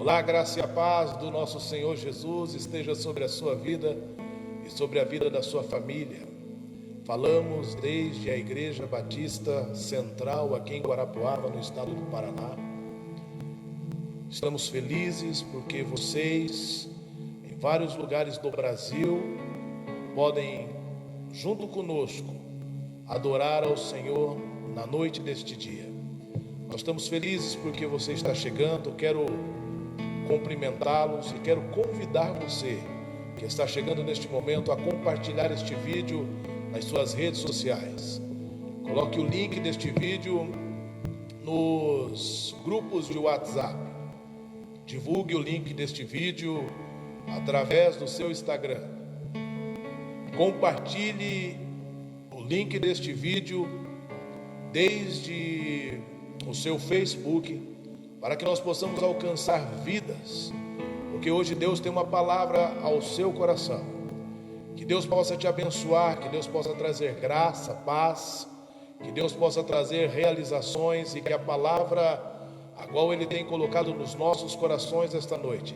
Olá, graça e a paz do nosso Senhor Jesus esteja sobre a sua vida e sobre a vida da sua família. Falamos desde a Igreja Batista Central aqui em Guarapuava, no estado do Paraná. Estamos felizes porque vocês, em vários lugares do Brasil, podem, junto conosco, adorar ao Senhor na noite deste dia. Nós estamos felizes porque você está chegando. Quero cumprimentá-los e quero convidar você que está chegando neste momento a compartilhar este vídeo nas suas redes sociais. Coloque o link deste vídeo nos grupos de WhatsApp. Divulgue o link deste vídeo através do seu Instagram. Compartilhe o link deste vídeo desde o seu Facebook, para que nós possamos alcançar vidas, porque hoje Deus tem uma palavra ao seu coração. Que Deus possa te abençoar, que Deus possa trazer graça, paz, que Deus possa trazer realizações e que a palavra a qual Ele tem colocado nos nossos corações esta noite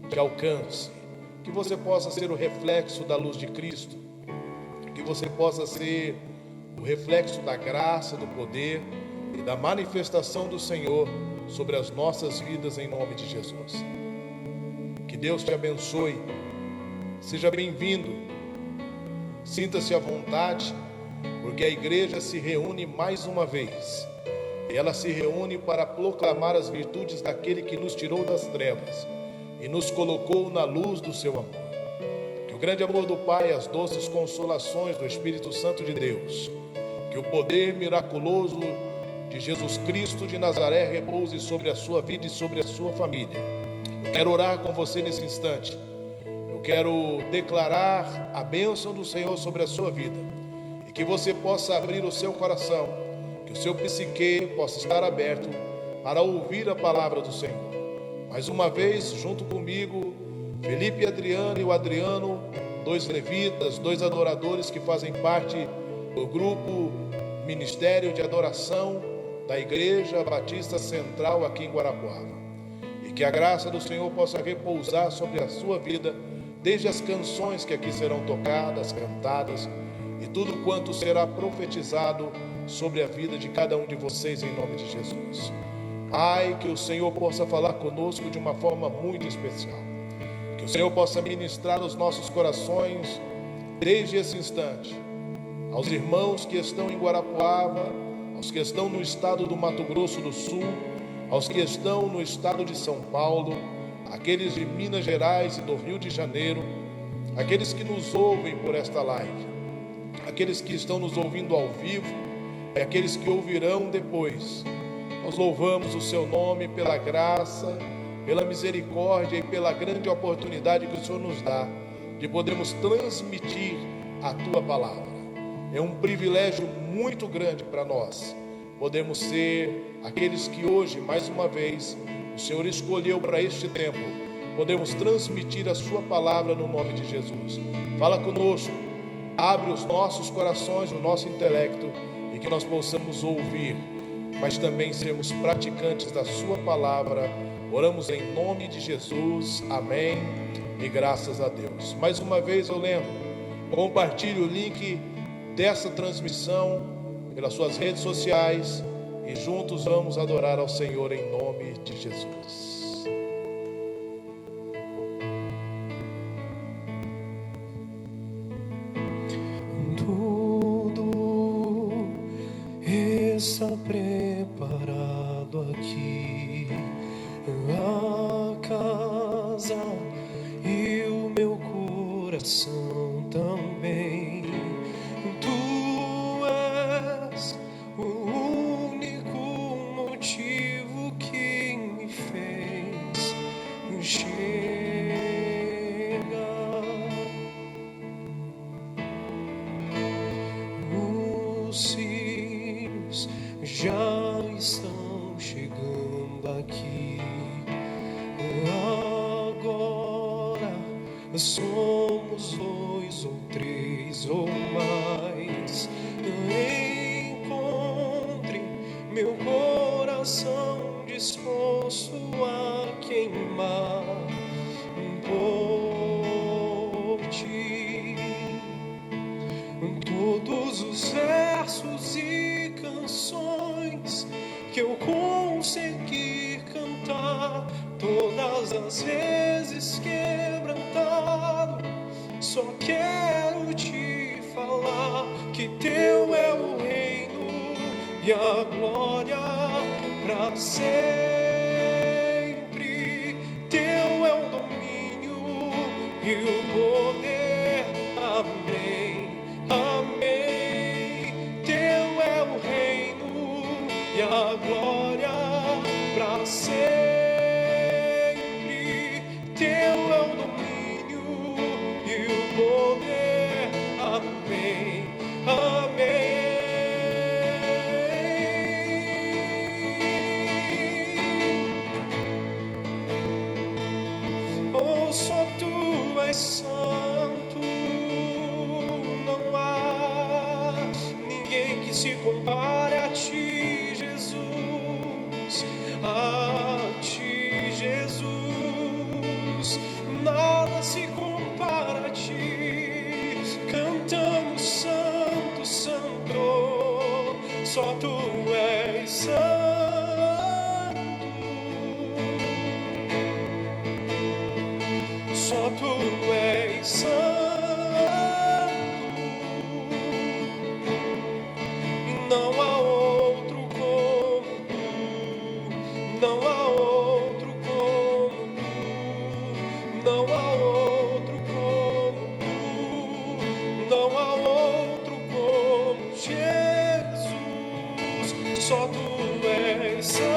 te alcance, que você possa ser o reflexo da luz de Cristo, que você possa ser o reflexo da graça, do poder e da manifestação do Senhor sobre as nossas vidas, em nome de Jesus. Que Deus te abençoe. Seja bem-vindo. Sinta-se à vontade, porque a igreja se reúne mais uma vez. E ela se reúne para proclamar as virtudes daquele que nos tirou das trevas e nos colocou na luz do seu amor. Que o grande amor do Pai, as doces consolações do Espírito Santo de Deus, que o poder miraculoso de Jesus Cristo de Nazaré repouse sobre a sua vida e sobre a sua família. Eu quero orar com você nesse instante. Eu quero declarar a bênção do Senhor sobre a sua vida e que você possa abrir o seu coração, que o seu psique possa estar aberto para ouvir a palavra do Senhor. Mais uma vez, junto comigo, Felipe e Adriano, e o Adriano, dois levitas, dois adoradores que fazem parte do grupo Ministério de Adoração da Igreja Batista Central aqui em Guarapuava. E que a graça do Senhor possa repousar sobre a sua vida, desde as canções que aqui serão tocadas, cantadas, e tudo quanto será profetizado sobre a vida de cada um de vocês, em nome de Jesus. Pai, que o Senhor possa falar conosco de uma forma muito especial. Que o Senhor possa ministrar os nossos corações desde esse instante. Aos irmãos que estão em Guarapuava, aos que estão no estado do Mato Grosso do Sul, aos que estão no estado de São Paulo, aqueles de Minas Gerais e do Rio de Janeiro, aqueles que nos ouvem por esta live, aqueles que estão nos ouvindo ao vivo e aqueles que ouvirão depois. Nós louvamos o seu nome pela graça, pela misericórdia e pela grande oportunidade que o Senhor nos dá de podermos transmitir a tua palavra. É um privilégio muito grande para nós. Podemos ser aqueles que hoje, mais uma vez, o Senhor escolheu para este tempo. Podemos transmitir a sua palavra no nome de Jesus. Fala conosco, abre os nossos corações, o nosso intelecto, e que nós possamos ouvir, mas também sermos praticantes da sua palavra. Oramos em nome de Jesus, amém, e graças a Deus. Mais uma vez eu lembro, compartilhe o link dessa transmissão pelas suas redes sociais e juntos vamos adorar ao Senhor em nome de Jesus. Tudo está preparado aqui, a casa e o meu coração também. Tu és o único motivo que me fez chegar. Os filhos já estão chegando aqui. Agora somos dois ou três ou mais. Encontre meu coração disposto a queimar. às vezes quebrantado, só quero te falar que teu é o reino e a glória para sempre. Teu é o domínio e o poder. Amém, amém. Teu é o reino e a glória para sempre. Teu é o domínio e o poder. Amém, amém. Oh, só tu és santo, não há ninguém que se compare a ti, Jesus. A ti, Jesus, nada se compara a ti. Cantamos santo, santo, só tu és santo. Só tu és santo, e não há outro como tu, não há outro como tu, não há outro como tu, não há outro como Jesus. Só tu és santo.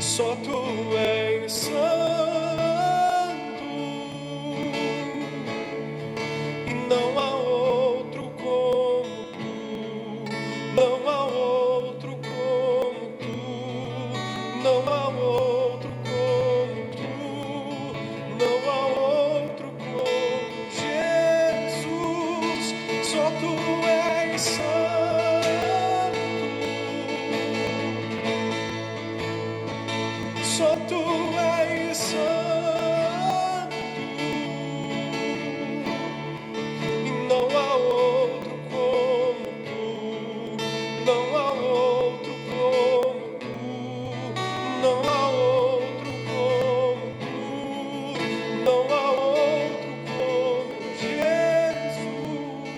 Só tu és santo, e não há outro como tu, não há outro como tu, não há outro como tu, não há outro como Jesus. Só tu és santo. Só tu és santo, e não há outro como tu, não há outro como tu, não há outro como tu, não há outro como Jesus.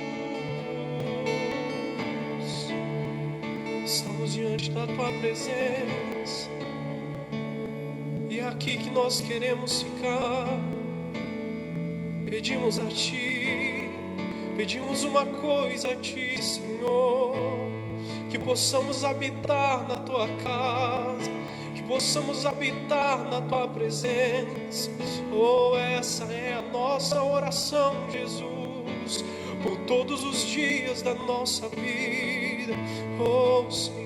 Estamos diante da tua presença, e é aqui que nós queremos ficar. Pedimos a ti, pedimos uma coisa a ti, Senhor, que possamos habitar na tua casa, que possamos habitar na tua presença. Oh, essa é a nossa oração, Jesus, por todos os dias da nossa vida. Oh, Senhor.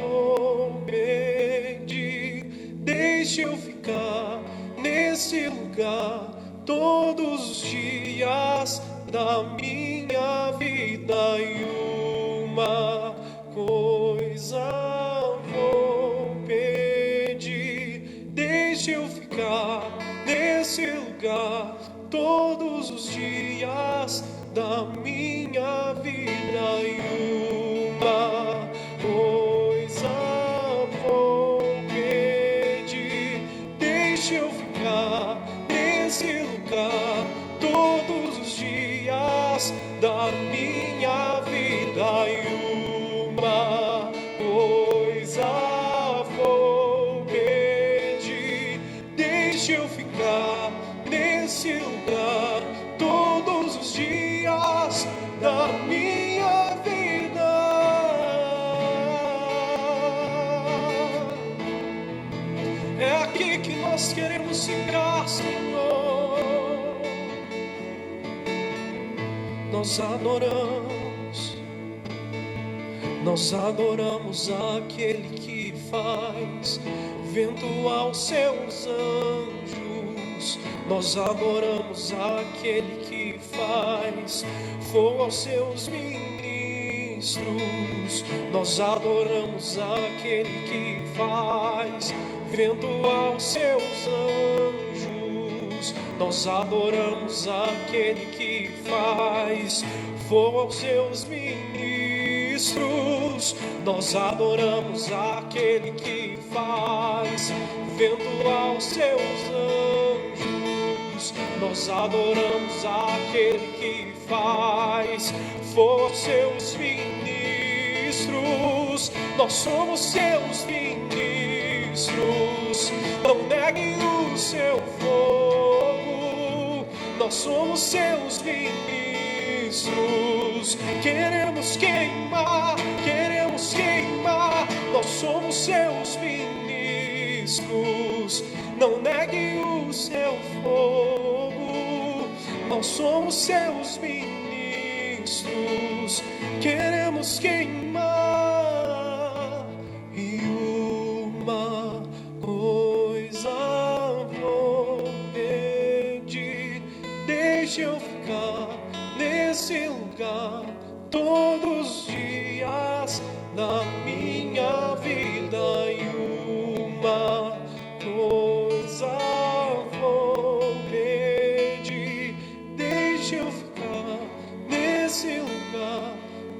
Vou pedir, deixe eu ficar nesse lugar todos os dias da minha vida, e uma coisa vou pedir, deixe eu ficar nesse lugar todos os dias da minha vida, e uma coisa vou pedir, deixe eu ficar nesse lugar todos os dias da minha vida, e uma coisa vou pedir, deixe eu ficar nesse lugar todos os dias da minha vida. É aqui que nós queremos ficar, Senhor. Nós adoramos aquele que faz vento aos seus anjos. Nós adoramos aquele que faz fogo aos seus ministros. Nós adoramos aquele que faz vento aos seus anjos. Nós adoramos aquele que faz fogo aos seus ministros. Nós adoramos aquele que faz vento aos seus anjos. Nós adoramos aquele que faz fogo aos seus ministros. Nós somos seus ministros. Não negue o seu fogo. Nós somos seus ministros. Queremos queimar, queremos queimar. Nós somos seus ministros. Não negue o seu fogo. Nós somos seus ministros. Queremos queimar. E uma coisa vou pedir: deixe eu ficar nesse lugar todos os dias da minha vida. E uma coisa vou pedir: deixe eu ficar nesse lugar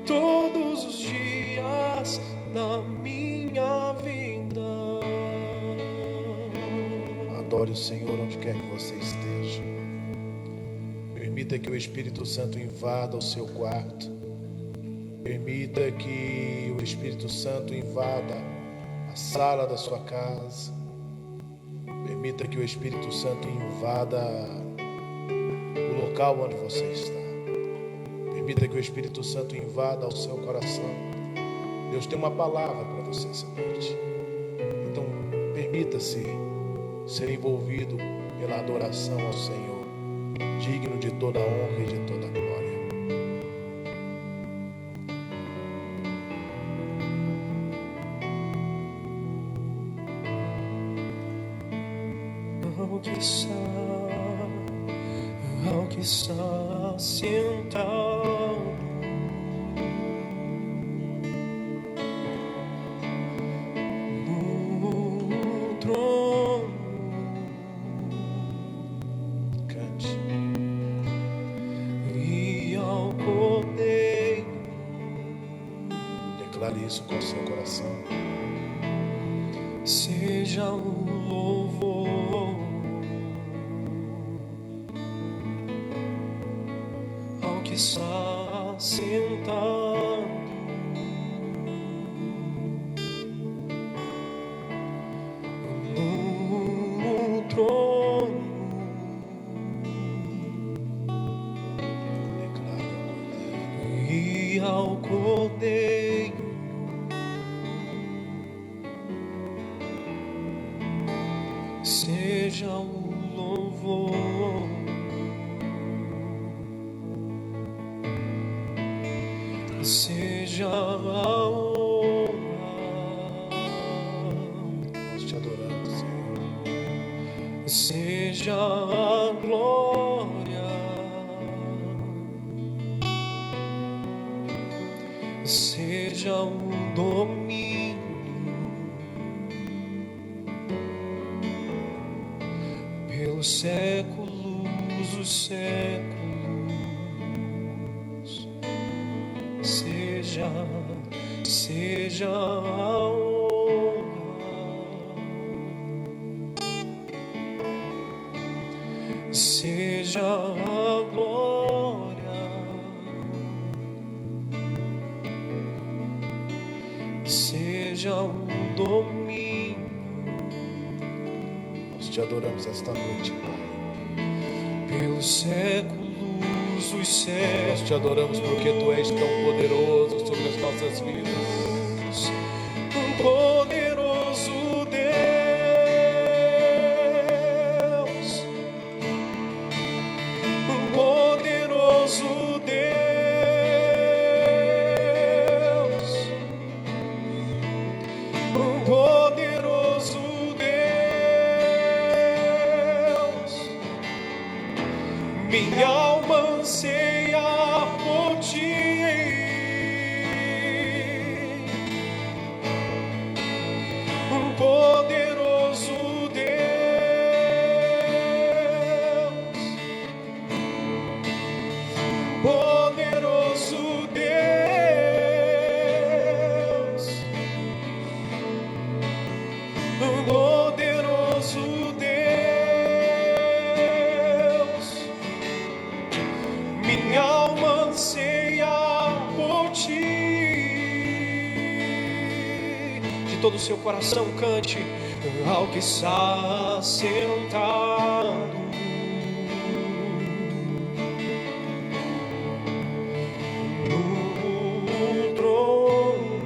todos os dias da minha vida. Adore o Senhor onde quer que você esteja. Permita que o Espírito Santo invada o seu quarto. Permita que o Espírito Santo invada a sala da sua casa. Permita que o Espírito Santo invada o local onde você está. Permita que o Espírito Santo invada o seu coração. Deus tem uma palavra para você essa noite. Então, permita-se ser envolvido pela adoração ao Senhor, digno de toda a honra e de toda a glória. Ao que está sentado no trono, Cante. e ao Cordeiro, Declare isso com o seu coração. seja o louvor. Ao que está sentado no trono, e ao Cordeiro, seja o louvor. Seja a honra. Nós te adoramos, Senhor. Seja a glória. Seja o domínio. Pelos séculos dos séculos. Seja a honra, seja a glória, seja o domínio. Nós te adoramos esta noite, Pai. Pelos séculos dos séculos. Nós te adoramos porque Tu és tão poderoso sobre as nossas vidas. Um poderoso Deus, um poderoso Deus, um poderoso Deus. Minha alma anseia por Ti. Poderoso Deus, todo o seu coração, cante ao que está sentado no trono,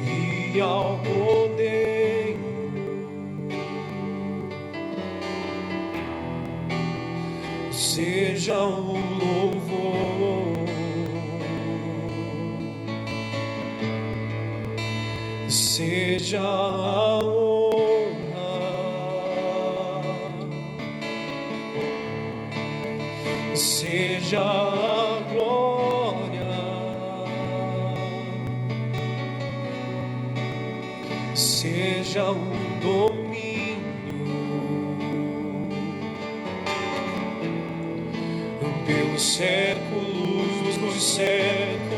e ao poder seja o louvor, seja a honra, seja a glória, seja o domínio pelos séculos dos séculos.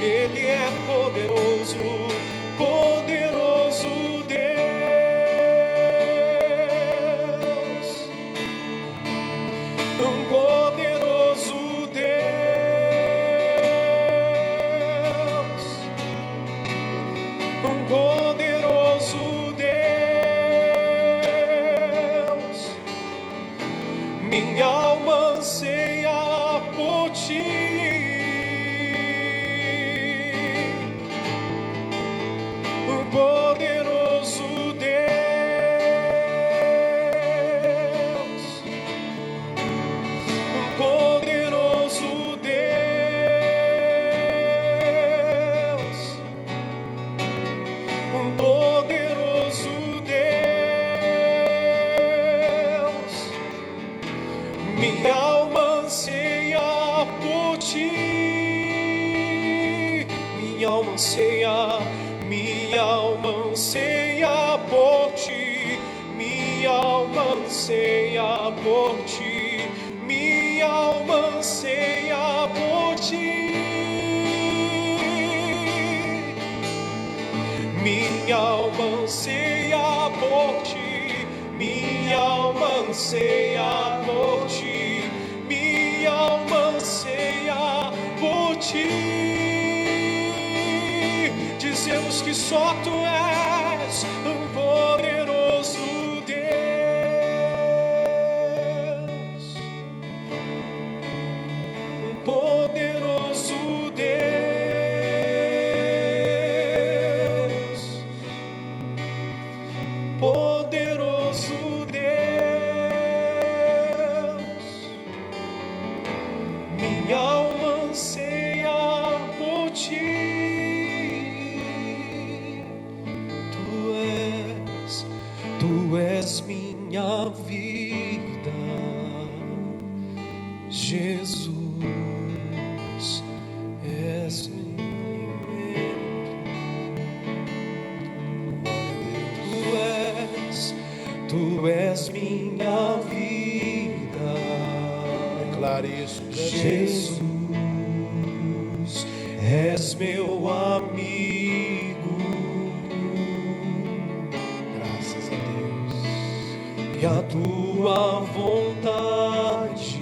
Ele é poderoso, poderoso Deus, poderoso Deus, poderoso Deus. Minha alma anseia por ti, poderoso Deus, poderoso Deus, poderoso Deus. Minha alma anseia por ti, minha alma anseia, minha alma anseia por ti, minha alma anseia por ti, minha alma anseia por ti, minha alma anseia por ti, minha alma anseia por ti, minha alma anseia por ti. Dizemos que só tu és um poderoso Deus, um poderoso Deus, poderoso Deus. Minha alma anseia por ti. Tu és minha vida, Jesus, és meu alimento. Tu és minha vida. Declare isso. Jesus, és meu amigo. Graças a Deus. E a tua vontade,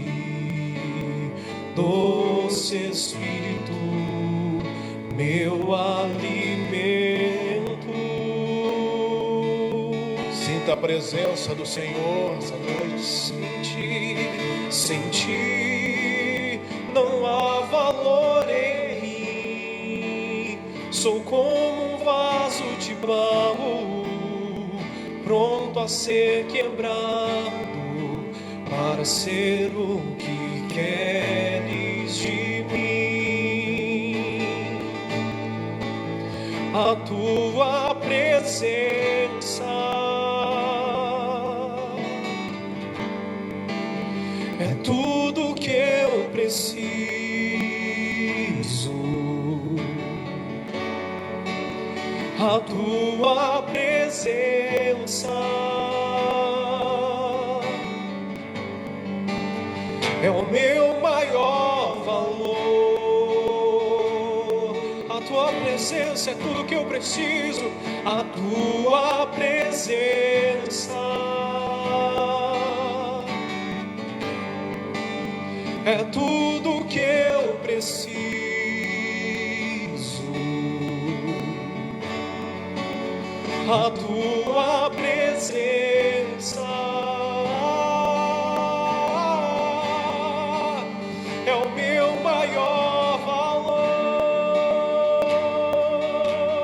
doce Espírito, meu alimento. Sinta a presença do Senhor essa noite. Sem ti não há valor em mim. Sou como um vaso de barro, pronto a ser quebrado, para ser o que queres de mim. A tua presença é tudo que eu preciso. A tua presença é o meu maior valor. A tua presença é tudo que eu preciso. A tua presença é tudo que preciso. A tua presença é o meu maior valor.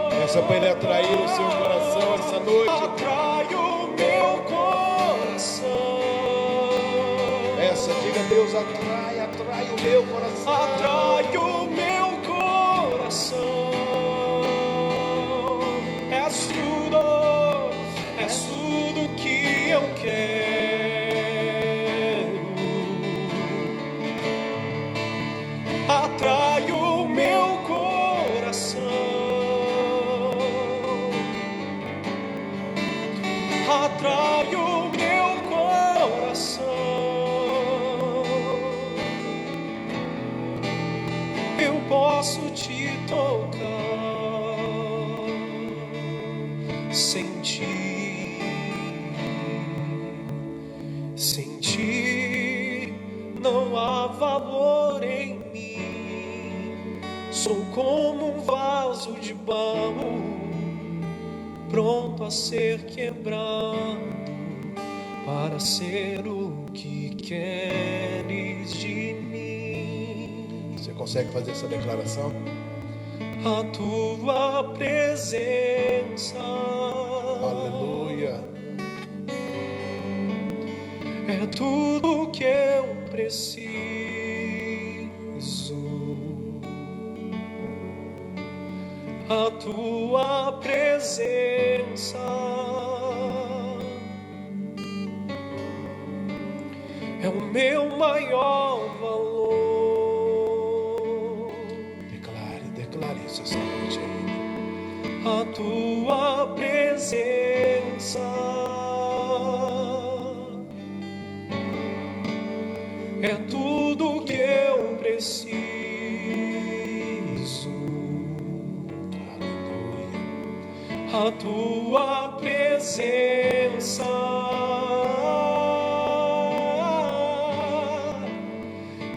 Peça para Ele atrair o seu coração essa noite. Atrai o meu coração. Peça, diga a Deus, atrai o meu coração. Atrai o meu coração. És tudo que eu quero. Atrai o meu coração. Atrai o meu coração. Eu posso te tocar, sentir, não há valor em mim. Sou como um vaso de barro, pronto a ser quebrado, para ser o que queres de mim. Você consegue fazer essa declaração? A tua presença, Aleluia, é tudo que eu preciso. A tua presença é o meu maior valor. declare isso essa noite aí. A tua presença é tudo que eu preciso. A tua presença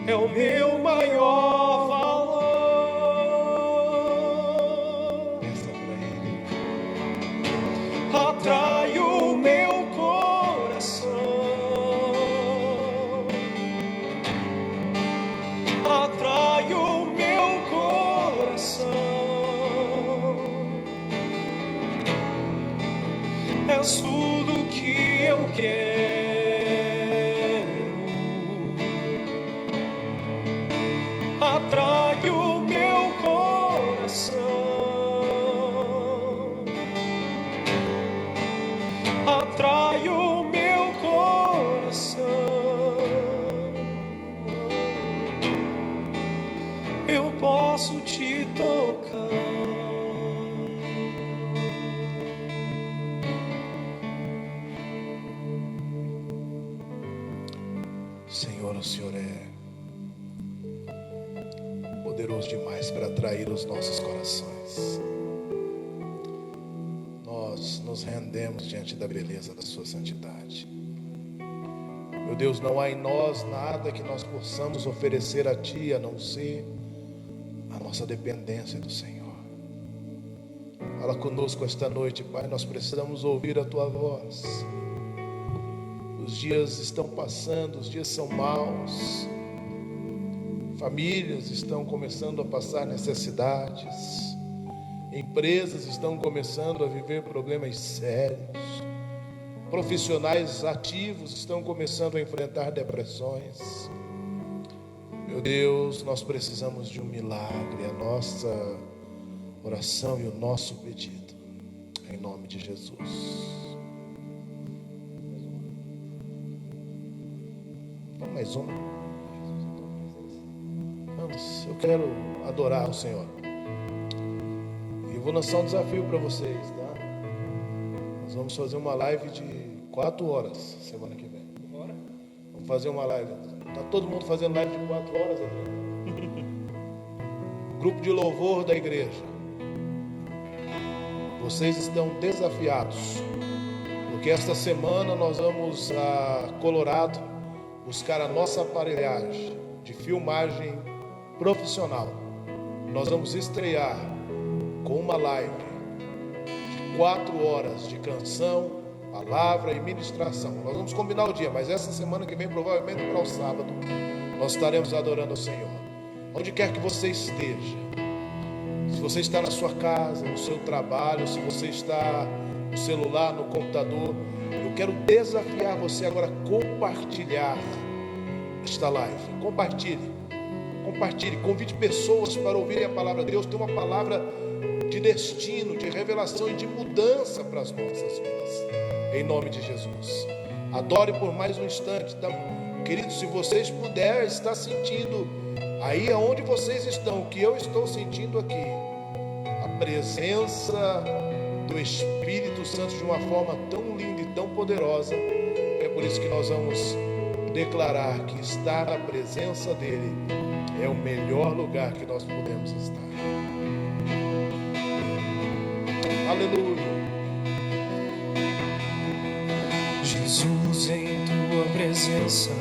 é o meu maior valor. Peça para Ele. Atrai o meu coração. Atrai o meu coração. És tudo que eu quero. Atrai o meu coração. Atrai o meu coração. Eu posso te tocar. Senhor, o Senhor é poderoso demais para atrair os nossos corações. Nós nos rendemos diante da beleza da sua santidade. Meu Deus, não há em nós nada que nós possamos oferecer a Ti, a não ser a nossa dependência do Senhor. Fala conosco esta noite, Pai, nós precisamos ouvir a Tua voz. Os dias estão passando, os dias são maus. Famílias estão começando a passar necessidades. Empresas estão começando a viver problemas sérios. Profissionais ativos estão começando a enfrentar depressões. Meu Deus, nós precisamos de um milagre. A nossa oração e o nosso pedido, em nome de Jesus. Vamos mais uma. Vamos, eu quero adorar o Senhor. E eu vou lançar um desafio para vocês, tá? Nós vamos fazer uma live de 4 horas semana que vem. Vamos fazer uma live. Tá todo mundo fazendo live de 4 horas aqui? Grupo de louvor da igreja. Vocês estão desafiados, porque esta semana nós vamos a Colorado buscar a nossa aparelhagem de filmagem profissional. Nós vamos estrear com uma live de 4 horas de canção, palavra e ministração. Nós vamos combinar o dia, mas essa semana que vem, provavelmente para o sábado, nós estaremos adorando ao Senhor. Onde quer que você esteja, se você está na sua casa, no seu trabalho, se você está no celular, no computador, eu quero desafiar você agora a compartilhar esta live. Compartilhe, convide pessoas para ouvirem a palavra de Deus. Tem uma palavra de destino, de revelação e de mudança para as nossas vidas, em nome de Jesus. Adore por mais um instante, tá? Queridos, se vocês puderem estar sentindo aí aonde vocês estão, o que eu estou sentindo aqui, a presença do Espírito Santo de uma forma tão linda e tão poderosa. É por isso que nós vamos declarar que estar na presença dele é o melhor lugar que nós podemos estar. Aleluia. Jesus, em tua presença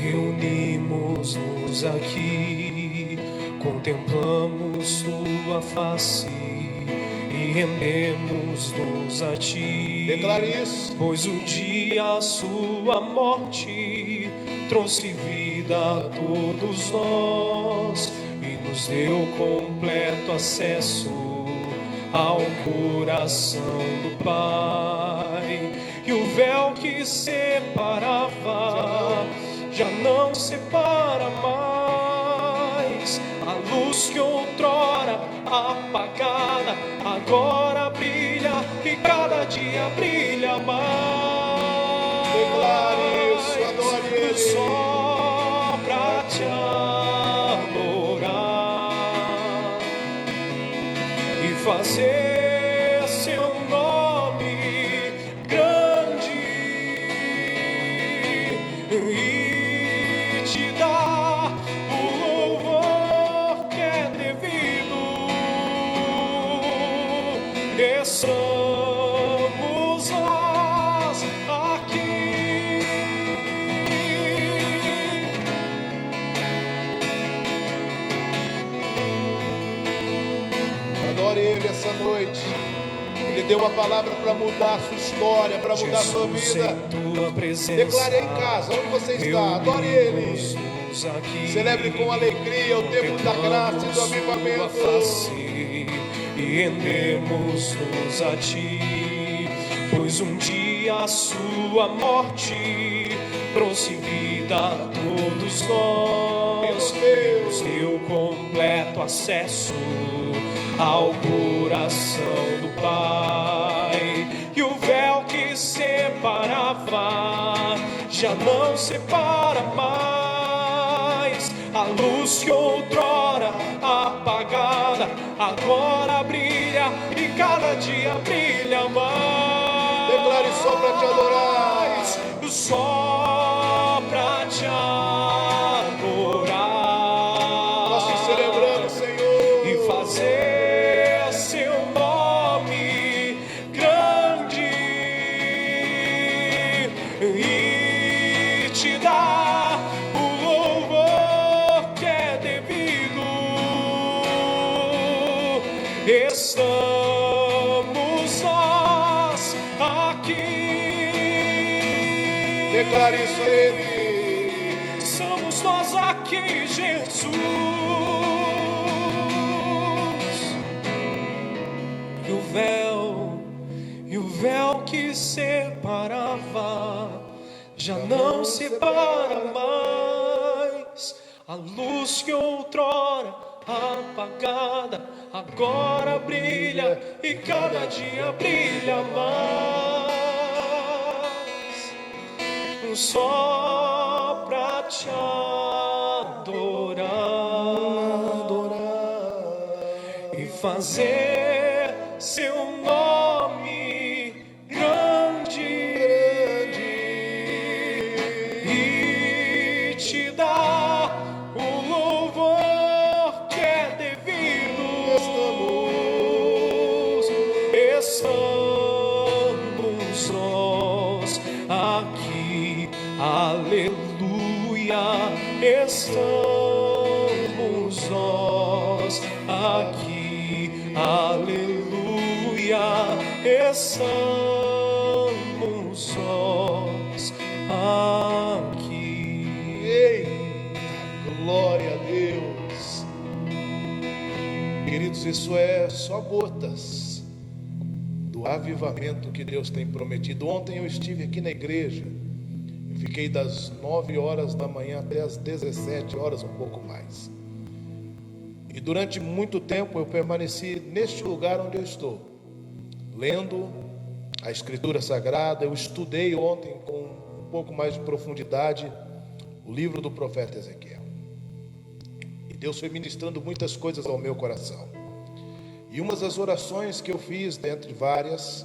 reunimos-nos aqui, contemplamos tua face e rendemos-nos a ti. Declare isso. Pois um dia a sua morte trouxe vida a todos nós e nos deu completo acesso ao coração do Pai. E o véu que separava já não separa mais. A luz que outrora apagada agora brilha e cada dia brilha mais. Declare isso, adore Ele. Só pra te adorar e fazer seu nome grande e te dar o louvor que é devido. Estamos nós aqui. Adore Ele essa noite. Ele deu uma palavra para mudar a sua história, para mudar a sua vida. Declare em casa, onde você está, adore Ele. Celebre com alegria o tempo da graça e do avivamento. E rendemos-nos a ti, pois um dia a sua morte trouxe vida a todos nós. Nos deu completo acesso ao coração do Pai. E o véu que separava já não separa mais. A luz que outrora apagada agora brilha e cada dia brilha mais. Declare só para te adorar. Só pra te adorar. Nós te celebramos, Senhor. E fazer seu nome grande e te dar o louvor que é devido. Estamos nós aqui. Declare isso a Ele. Somos nós aqui, Jesus. E o véu que separava já não separa mais. A luz que outrora apagada agora brilha e cada dia brilha mais. Só pra te adorar e fazer seu nome grande e te dar o louvor que é devido. Estamos nós aqui. Aleluia, estamos estamos nós aqui, aleluia, estamos nós aqui. Eita, glória a Deus. Queridos, isso é só gotas do avivamento que Deus tem prometido. Ontem eu estive aqui na igreja, eu fiquei das 9 horas da manhã até as 17 horas, um pouco mais. E durante muito tempo eu permaneci neste lugar onde eu estou, lendo a Escritura Sagrada. Eu estudei ontem com um pouco mais de profundidade o livro do profeta Ezequiel. E Deus foi ministrando muitas coisas ao meu coração. E uma das orações que eu fiz, dentre várias,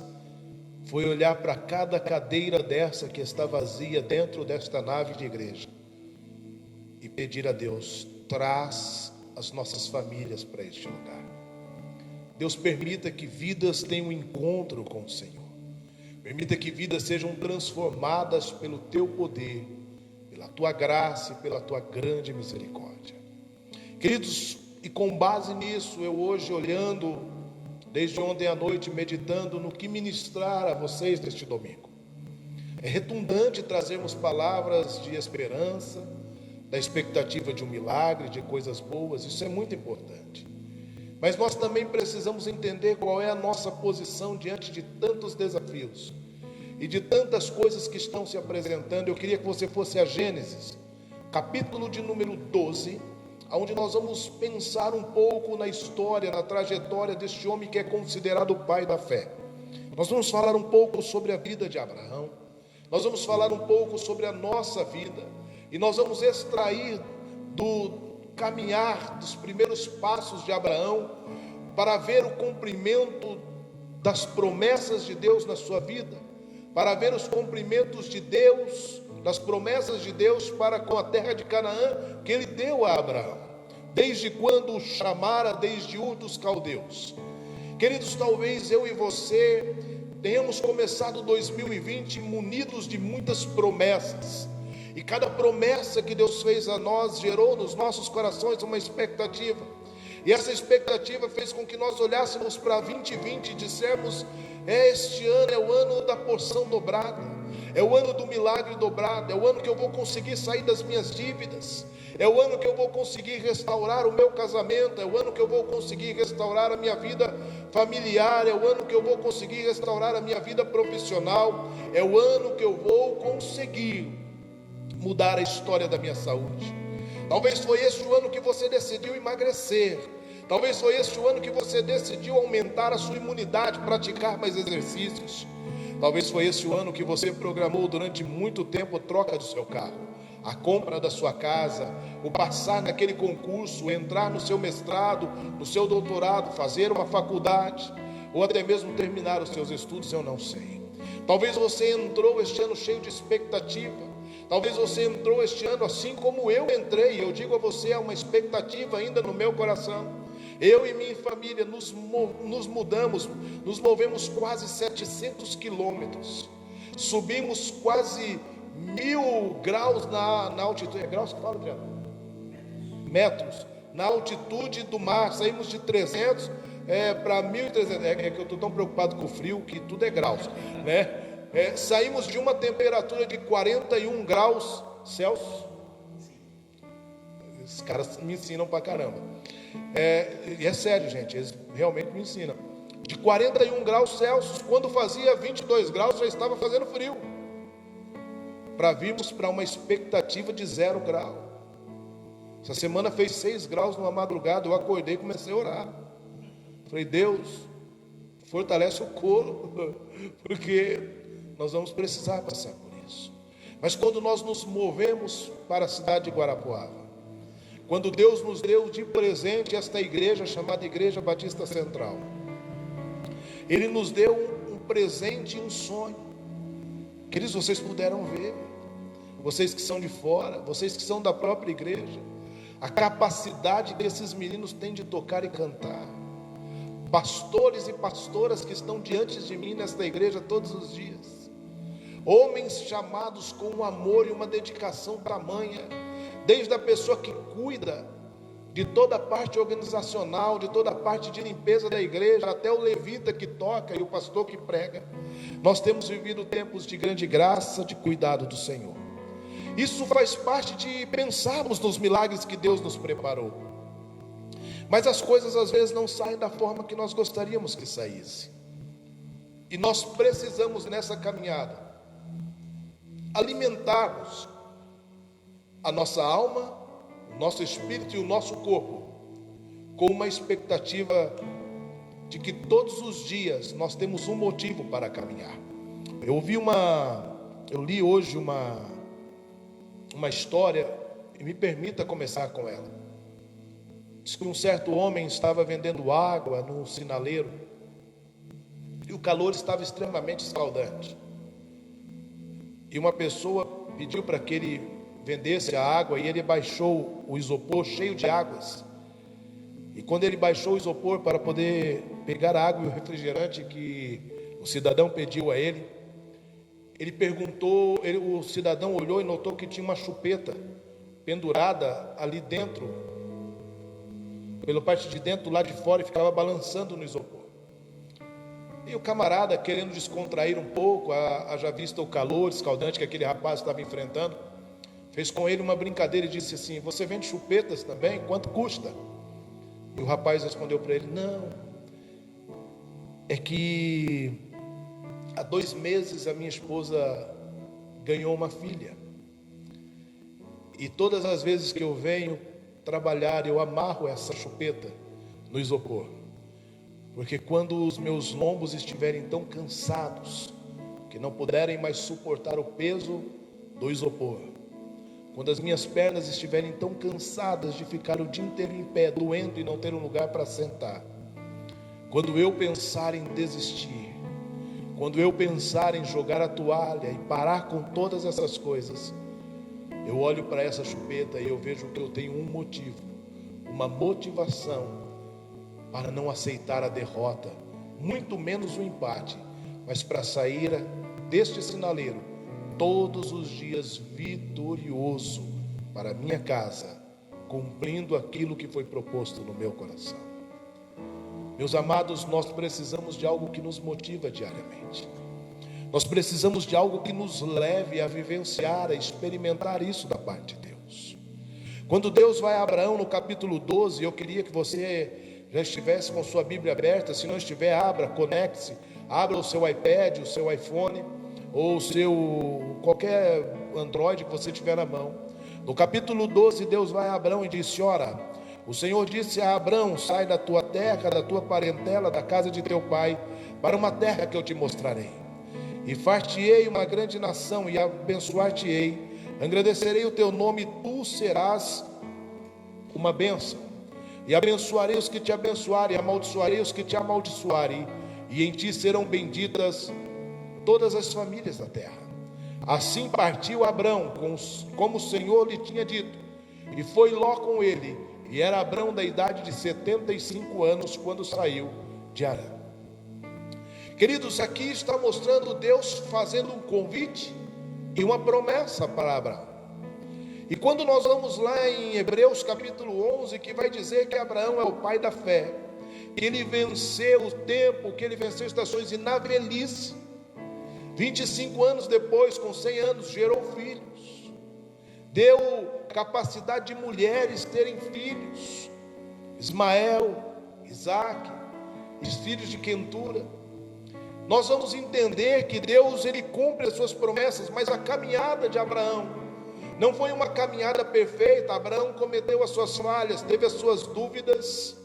foi olhar para cada cadeira dessa que está vazia dentro desta nave de igreja e pedir a Deus: traz as nossas famílias para este lugar. Deus, permita que vidas tenham um encontro com o Senhor. Permita que vidas sejam transformadas pelo Teu poder, pela Tua graça e pela Tua grande misericórdia. Queridos, e com base nisso, eu hoje olhando, desde ontem à noite, meditando no que ministrar a vocês neste domingo. É redundante trazermos palavras de esperança, da expectativa de um milagre, de coisas boas, isso é muito importante. Mas nós também precisamos entender qual é a nossa posição diante de tantos desafios e de tantas coisas que estão se apresentando. Eu queria que você fosse a Gênesis, capítulo de número 12, onde nós vamos pensar um pouco na história, na trajetória deste homem que é considerado o pai da fé. Nós vamos falar um pouco sobre a vida de Abraão, nós vamos falar um pouco sobre a nossa vida, e nós vamos extrair do caminhar dos primeiros passos de Abraão para ver o cumprimento das promessas de Deus na sua vida, para ver os cumprimentos de Deus, das promessas de Deus para com a terra de Canaã que Ele deu a Abraão, desde quando o chamara desde Ur dos Caldeus. Queridos, talvez eu e você tenhamos começado 2020 munidos de muitas promessas, e cada promessa que Deus fez a nós gerou nos nossos corações uma expectativa, e essa expectativa fez com que nós olhássemos para 2020 e dissemos: este ano é o ano da porção dobrada, é o ano do milagre dobrado, é o ano que eu vou conseguir sair das minhas dívidas, é o ano que eu vou conseguir restaurar o meu casamento, é o ano que eu vou conseguir restaurar a minha vida familiar, é o ano que eu vou conseguir restaurar a minha vida profissional, é o ano que eu vou conseguir mudar a história da minha saúde. Talvez foi este o ano que você decidiu emagrecer, talvez foi este o ano que você decidiu aumentar a sua imunidade, praticar mais exercícios. Talvez foi esse o ano que você programou durante muito tempo a troca do seu carro, a compra da sua casa, o passar naquele concurso, entrar no seu mestrado, no seu doutorado, fazer uma faculdade, ou até mesmo terminar os seus estudos, eu não sei. Talvez você entrou este ano cheio de expectativa, talvez você entrou este ano assim como eu entrei. Eu digo a você, há uma expectativa ainda no meu coração. Eu e minha família nos movemos quase 700 quilômetros, subimos quase 1000 graus na altitude. É graus que fala, Adriano? Metros, na altitude do mar. Saímos de 300 para 1.300. É que eu estou tão preocupado com o frio que tudo é graus, né? Saímos de uma temperatura de 41 graus Celsius. Esses caras me ensinam pra caramba. E é sério, gente, eles realmente me ensinam. De 41 graus Celsius, quando fazia 22 graus, já estava fazendo frio. Para virmos para uma expectativa de 0 grau. Essa semana fez 6 graus numa madrugada. Eu acordei e comecei a orar. Falei: Deus, fortalece o couro, porque nós vamos precisar passar por isso. Mas quando nós nos movemos para a cidade de Guarapuava, quando Deus nos deu de presente esta igreja chamada Igreja Batista Central, Ele nos deu um presente e um sonho. Queridos, vocês puderam ver, vocês que são de fora, vocês que são da própria igreja, a capacidade que esses meninos têm de tocar e cantar. Pastores e pastoras que estão diante de mim nesta igreja todos os dias, homens chamados com um amor e uma dedicação tamanha, desde a pessoa que cuida de toda a parte organizacional, de toda a parte de limpeza da igreja, até o levita que toca e o pastor que prega. Nós temos vivido tempos de grande graça, de cuidado do Senhor. Isso faz parte de pensarmos nos milagres que Deus nos preparou. Mas as coisas às vezes não saem da forma que nós gostaríamos que saísse. E nós precisamos nessa caminhada alimentarmos a nossa alma, o nosso espírito e o nosso corpo com uma expectativa de que todos os dias nós temos um motivo para caminhar. Eu li hoje uma história, e me permita começar com ela. Diz que um certo homem estava vendendo água no sinaleiro e o calor estava extremamente escaldante. E uma pessoa pediu para que ele vendesse a água e ele baixou o isopor cheio de águas. E quando ele baixou o isopor para poder pegar a água e o refrigerante que o cidadão pediu a ele, o cidadão olhou e notou que tinha uma chupeta pendurada ali dentro, pela parte de dentro, do lado de fora, e ficava balançando no isopor. E o camarada, querendo descontrair um pouco, haja vista o calor escaldante que aquele rapaz estava enfrentando, fez com ele uma brincadeira e disse assim: você vende chupetas também? Quanto custa? E o rapaz respondeu para ele: não, é que há 2 meses a minha esposa ganhou uma filha, e todas as vezes que eu venho trabalhar, eu amarro essa chupeta no isopor, porque quando os meus lombos estiverem tão cansados que não puderem mais suportar o peso do isopor, quando as minhas pernas estiverem tão cansadas de ficar o dia inteiro em pé, doendo e não ter um lugar para sentar, quando eu pensar em desistir, quando eu pensar em jogar a toalha e parar com todas essas coisas, eu olho para essa chupeta e eu vejo que eu tenho um motivo, uma motivação para não aceitar a derrota, muito menos o empate, mas para sair deste sinaleiro todos os dias vitorioso para a minha casa, cumprindo aquilo que foi proposto no meu coração. Meus amados, nós precisamos de algo que nos motiva diariamente. Nós precisamos de algo que nos leve a vivenciar, a experimentar isso da parte de Deus. Quando Deus vai a Abraão no capítulo 12, eu queria que você já estivesse com sua Bíblia aberta. Se não estiver, abra, conecte-se, abra o seu iPad, o seu iPhone, ou o seu qualquer Android que você tiver na mão. No capítulo 12, Deus vai a Abraão e disse: ora, o Senhor disse a Abraão: sai da tua terra, da tua parentela, da casa de teu pai, para uma terra que eu te mostrarei. E far-te-ei uma grande nação, e abençoar-te-ei, engrandecerei o teu nome, e tu serás uma bênção. E abençoarei os que te abençoarem, e amaldiçoarei os que te amaldiçoarem, e em ti serão benditas todas as famílias da terra. Assim partiu Abrão, como o Senhor lhe tinha dito, e foi Ló com ele, e era Abrão da idade de 75 anos, quando saiu de Harã. Queridos, aqui está mostrando Deus fazendo um convite e uma promessa para Abraão. E quando nós vamos lá em Hebreus capítulo 11, que vai dizer que Abraão é o pai da fé, que ele venceu o tempo, que ele venceu estações, e na velhice, 25 anos depois, com 100 anos, gerou filhos, deu capacidade de mulheres terem filhos, Ismael, Isaac, os filhos de Quentura. Nós vamos entender que Deus, ele cumpre as suas promessas, mas a caminhada de Abraão não foi uma caminhada perfeita. Abraão cometeu as suas falhas, teve as suas dúvidas,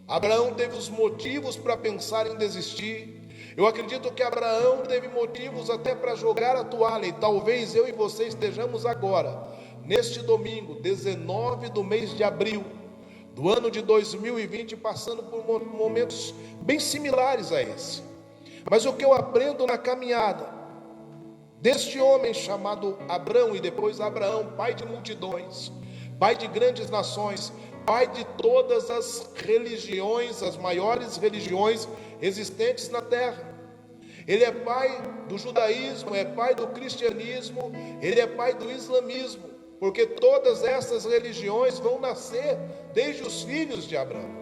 Abraão teve os motivos para pensar em desistir. Eu acredito que Abraão teve motivos até para jogar a toalha, e talvez eu e você estejamos agora, neste domingo, 19 do mês de abril, do ano de 2020, passando por momentos bem similares a esse. Mas o que eu aprendo na caminhada deste homem chamado Abrão, e depois Abraão, pai de multidões, pai de grandes nações, pai de todas as religiões, as maiores religiões existentes na terra. Ele é pai do judaísmo, é pai do cristianismo, ele é pai do islamismo. porque todas essas religiões vão nascer desde os filhos de Abraão.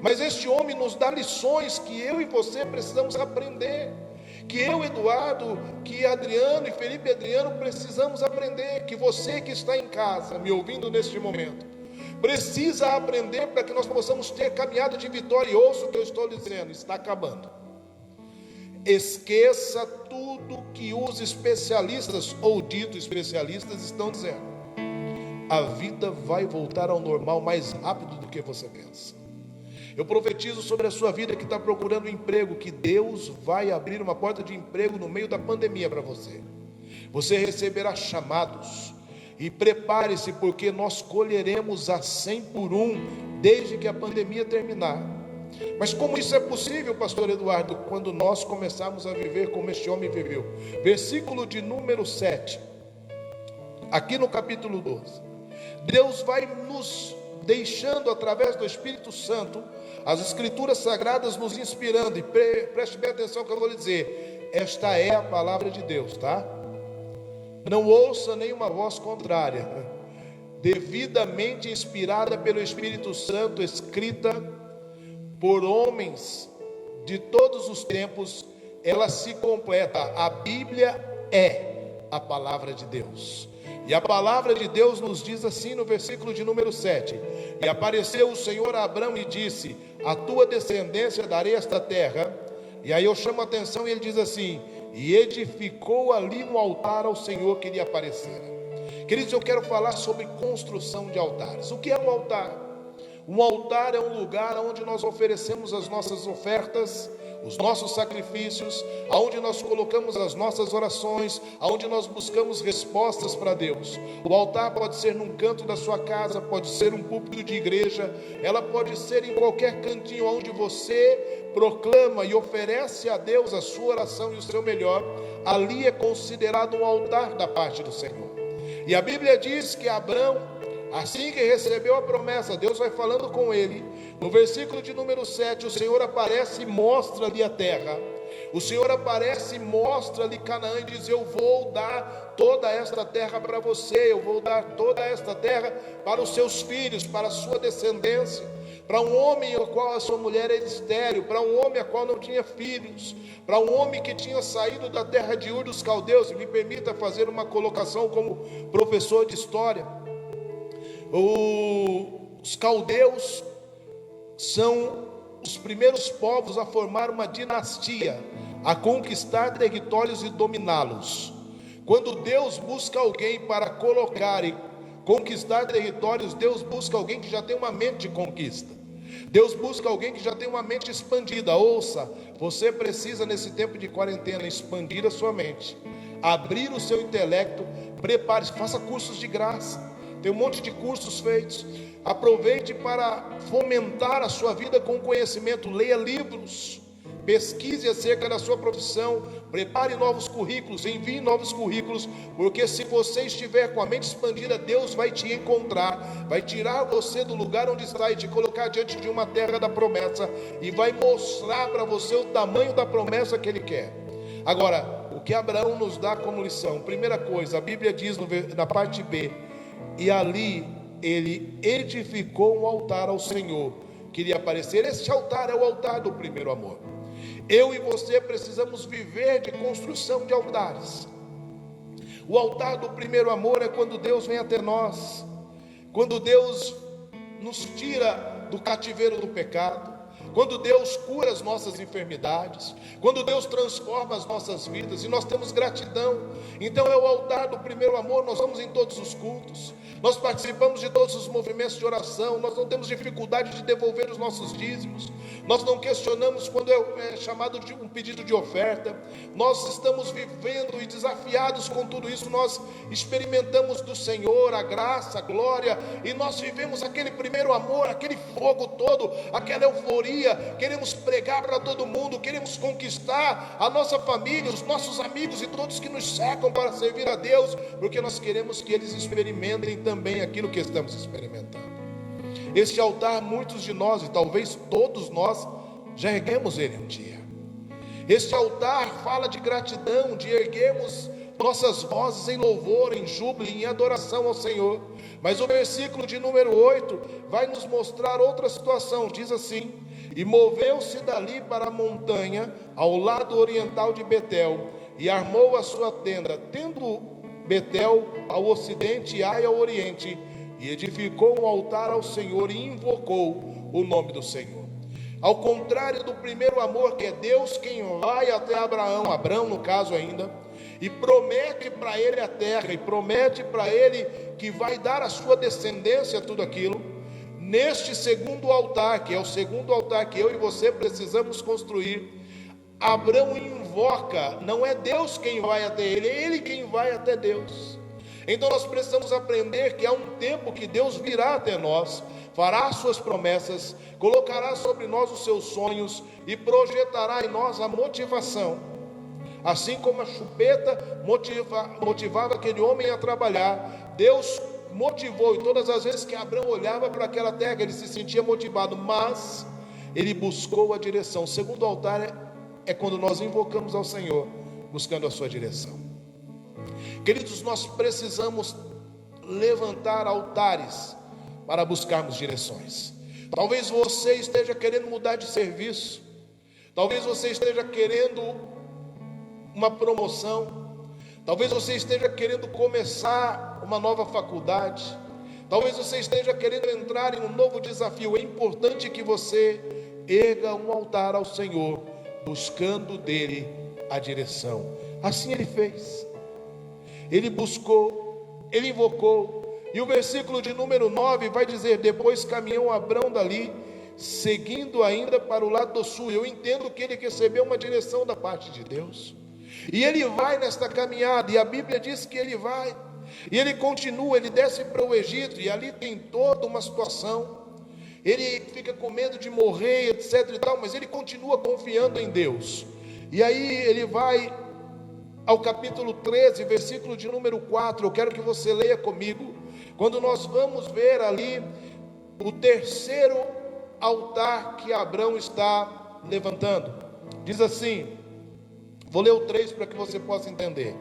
Mas este homem nos dá lições que eu e você precisamos aprender, que eu, Eduardo, que Adriano e Felipe Adriano precisamos aprender, que você que está em casa, me ouvindo neste momento, precisa aprender para que nós possamos ter caminhada de vitória. E ouça o que eu estou dizendo, está acabando. Esqueça tudo que os especialistas ou dito especialistas estão dizendo. A vida vai voltar ao normal mais rápido do que você pensa. Eu profetizo sobre a sua vida que está procurando emprego, que Deus vai abrir uma porta de emprego no meio da pandemia para você. Você receberá chamados. E prepare-se, porque nós colheremos a 100 por 1 desde que a pandemia terminar. Mas como isso é possível, pastor Eduardo? Quando nós começarmos a viver como este homem viveu. Versículo de número 7, aqui no capítulo 12. Deus vai nos deixando através do Espírito Santo, as Escrituras Sagradas nos inspirando. E preste bem atenção que eu vou lhe dizer, esta é a palavra de Deus, tá? Não ouça nenhuma voz contrária. Devidamente inspirada pelo Espírito Santo, escrita por homens de todos os tempos, ela se completa. A Bíblia é a palavra de Deus. E a palavra de Deus nos diz assim no versículo de número 7: E apareceu o Senhor a Abrão e disse: a tua descendência darei esta terra. E aí eu chamo a atenção e ele diz assim: e edificou ali um altar ao Senhor que lhe aparecera. Queridos, eu quero falar sobre construção de altares. O que é um altar? Um altar é um lugar onde nós oferecemos as nossas ofertas, os nossos sacrifícios, aonde nós colocamos as nossas orações, aonde nós buscamos respostas para Deus. O altar pode ser num canto da sua casa, pode ser um púlpito de igreja, ela pode ser em qualquer cantinho onde você proclama e oferece a Deus a sua oração e o seu melhor. Ali é considerado um altar da parte do Senhor. E a Bíblia diz que Abrão, assim que recebeu a promessa, Deus vai falando com ele. No versículo de número 7, o Senhor aparece e mostra-lhe a terra. O Senhor aparece e mostra-lhe Canaã e diz: eu vou dar toda esta terra para você, eu vou dar toda esta terra para os seus filhos, para a sua descendência, para um homem ao qual a sua mulher era estéril, para um homem a qual não tinha filhos, para um homem que tinha saído da terra de Ur dos Caldeus. E me permita fazer uma colocação como professor de história. Os caldeus são os primeiros povos a formar uma dinastia, a conquistar territórios e dominá-los. Quando Deus busca alguém para colocar e conquistar territórios, Deus busca alguém que já tem uma mente de conquista. Deus busca alguém que já tem uma mente expandida. Ouça, você precisa nesse tempo de quarentena expandir a sua mente, abrir o seu intelecto, prepare-se, faça cursos de graça. Tem um monte de cursos feitos. Aproveite para fomentar a sua vida com conhecimento. Leia livros, pesquise acerca da sua profissão, prepare novos currículos, envie novos currículos, porque se você estiver com a mente expandida, Deus vai te encontrar, vai tirar você do lugar onde está e te colocar diante de uma terra da promessa, e vai mostrar para você o tamanho da promessa que Ele quer. Agora, o que Abraão nos dá como lição? Primeira coisa, a Bíblia diz na parte B: e ali ele edificou um altar ao Senhor que lhe aparecer. Este altar é o altar do primeiro amor. Eu e você precisamos viver de construção de altares. O altar do primeiro amor é quando Deus vem até nós, quando Deus nos tira do cativeiro do pecado, quando Deus cura as nossas enfermidades, quando Deus transforma as nossas vidas e nós temos gratidão. Então é o altar do primeiro amor. Nós vamos em todos os cultos, nós participamos de todos os movimentos de oração, nós não temos dificuldade de devolver os nossos dízimos, nós não questionamos quando é chamado de um pedido de oferta. Nós estamos vivendo e desafiados com tudo isso. Nós experimentamos do Senhor a graça, a glória, e nós vivemos aquele primeiro amor, aquele fogo todo, aquela euforia. Queremos pregar para todo mundo, queremos conquistar a nossa família, os nossos amigos e todos que nos cercam para servir a Deus, porque nós queremos que eles experimentem também aquilo que estamos experimentando. Este altar, muitos de nós, e talvez todos nós, já erguemos ele um dia. Este altar fala de gratidão, de erguermos nossas vozes em louvor, em júbilo, em adoração ao Senhor. Mas o versículo de número 8 vai nos mostrar outra situação. Diz assim: e moveu-se dali para a montanha ao lado oriental de Betel, e armou a sua tenda, tendo Betel ao ocidente e Ai ao oriente, e edificou um altar ao Senhor e invocou o nome do Senhor. Ao contrário do primeiro amor, que é Deus quem vai até Abraão no caso ainda, e promete para ele a terra, e promete para ele que vai dar à sua descendência tudo aquilo. Neste segundo altar, que é o segundo altar que eu e você precisamos construir, Abraão invoca, não é Deus quem vai até ele, é ele quem vai até Deus. Então nós precisamos aprender que há um tempo que Deus virá até nós, fará suas promessas, colocará sobre nós os seus sonhos e projetará em nós a motivação. Assim como a chupeta motivava aquele homem a trabalhar, Deus motivou, e todas as vezes que Abraão olhava para aquela terra, ele se sentia motivado, mas ele buscou a direção. O segundo altar é quando nós invocamos ao Senhor, buscando a sua direção. Queridos, nós precisamos levantar altares para buscarmos direções. Talvez você esteja querendo mudar de serviço, talvez você esteja querendo uma promoção, talvez você esteja querendo começar uma nova faculdade, talvez você esteja querendo entrar em um novo desafio. É importante que você erga um altar ao Senhor, buscando dele a direção. Assim ele fez, ele buscou, ele invocou, e o versículo de número 9 vai dizer: depois caminhou Abrão dali, seguindo ainda para o lado do sul. Eu entendo que ele recebeu uma direção da parte de Deus, e ele vai nesta caminhada, e a Bíblia diz que ele vai, e ele continua, ele desce para o Egito, e ali tem toda uma situação, ele fica com medo de morrer, etc e tal, mas ele continua confiando em Deus. E aí ele vai ao capítulo 13, versículo de número 4, eu quero que você leia comigo, quando nós vamos ver ali o terceiro altar que Abrão está levantando. Diz assim, vou ler o 3 para que você possa entender.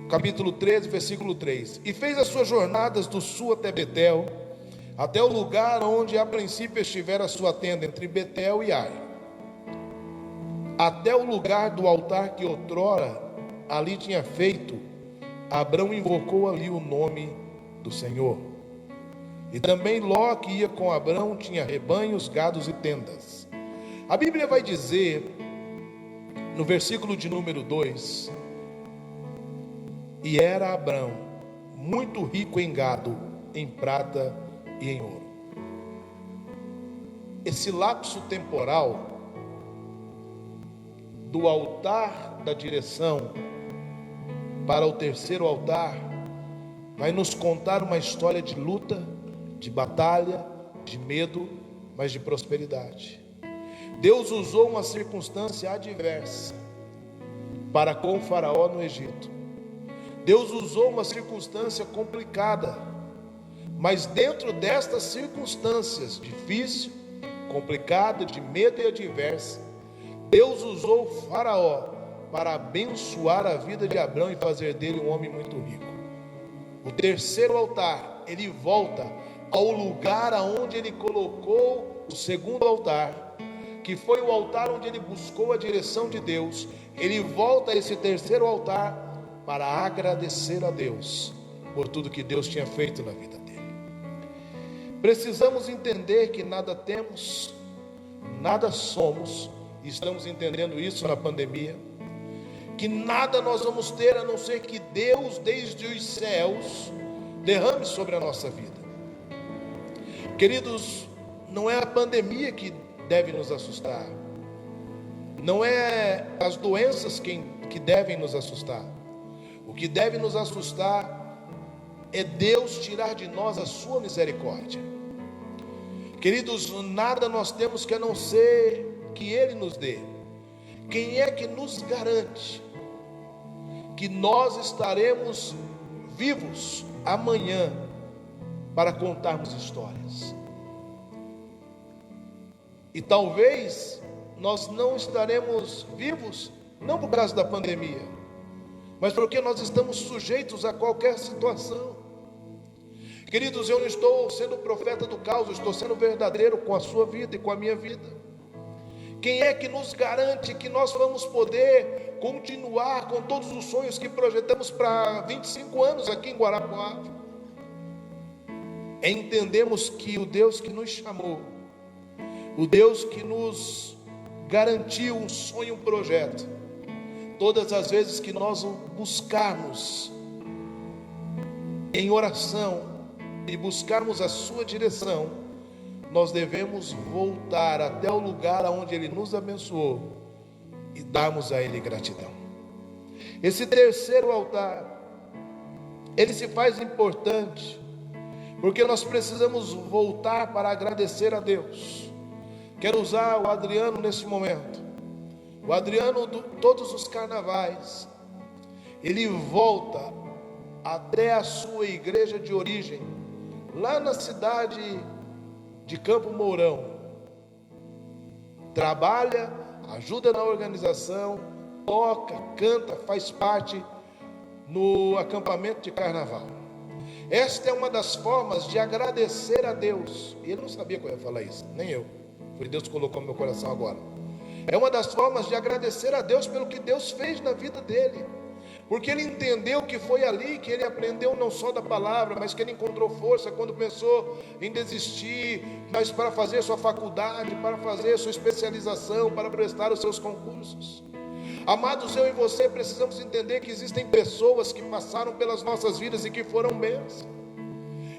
Capítulo 13, versículo 3. E fez as suas jornadas do sul até Betel, até o lugar onde a princípio estivera a sua tenda, entre Betel e Ai, até o lugar do altar que outrora ali tinha feito. Abrão invocou ali o nome do Senhor. E também Ló, que ia com Abrão, tinha rebanhos, gados e tendas. A Bíblia vai dizer, no versículo de número 2, e era Abrão muito rico em gado, em prata e em ouro. Esse lapso temporal do altar da direção para o terceiro altar vai nos contar uma história de luta, de batalha, de medo, mas de prosperidade. Deus usou uma circunstância adversa para com o faraó no Egito. Deus usou uma circunstância complicada, mas dentro destas circunstâncias difícil, complicada, de medo e adversa, Deus usou o faraó para abençoar a vida de Abrão e fazer dele um homem muito rico. O terceiro altar, ele volta ao lugar aonde ele colocou o segundo altar, que foi o altar onde ele buscou a direção de Deus. Ele volta a esse terceiro altar para agradecer a Deus por tudo que Deus tinha feito na vida dele. Precisamos entender que nada temos, nada somos, e estamos entendendo isso na pandemia, que nada nós vamos ter a não ser que Deus desde os céus derrame sobre a nossa vida. Queridos, não é a pandemia que deve nos assustar, não é as doenças que devem nos assustar. O que deve nos assustar é Deus tirar de nós a sua misericórdia. Queridos, nada nós temos que a não ser que Ele nos dê. Quem é que nos garante que nós estaremos vivos amanhã para contarmos histórias? E talvez nós não estaremos vivos não por causa da pandemia, mas porque nós estamos sujeitos a qualquer situação. Queridos, eu não estou sendo profeta do caos, eu estou sendo verdadeiro com a sua vida e com a minha vida. Quem é que nos garante que nós vamos poder continuar com todos os sonhos que projetamos para 25 anos aqui em Guarapuava? Entendemos que o Deus que nos chamou, o Deus que nos garantiu um sonho, um projeto, todas as vezes que nós o buscarmos em oração e buscarmos a sua direção, nós devemos voltar até o lugar onde Ele nos abençoou e darmos a Ele gratidão. Esse terceiro altar, ele se faz importante, porque nós precisamos voltar para agradecer a Deus. Quero usar o Adriano nesse momento. O Adriano, todos os carnavais, ele volta até a sua igreja de origem, lá na cidade de Campo Mourão. Trabalha, ajuda na organização, toca, canta, faz parte no acampamento de carnaval. Esta é uma das formas de agradecer a Deus. E ele não sabia que eu ia falar isso, nem eu. Foi Deus que colocou no meu coração agora. É uma das formas de agradecer a Deus pelo que Deus fez na vida dele. Porque ele entendeu que foi ali que ele aprendeu não só da palavra, mas que ele encontrou força quando pensou em desistir, mas para fazer sua faculdade, para fazer sua especialização, para prestar os seus concursos. Amados, eu e você precisamos entender que existem pessoas que passaram pelas nossas vidas e que foram bênçãos.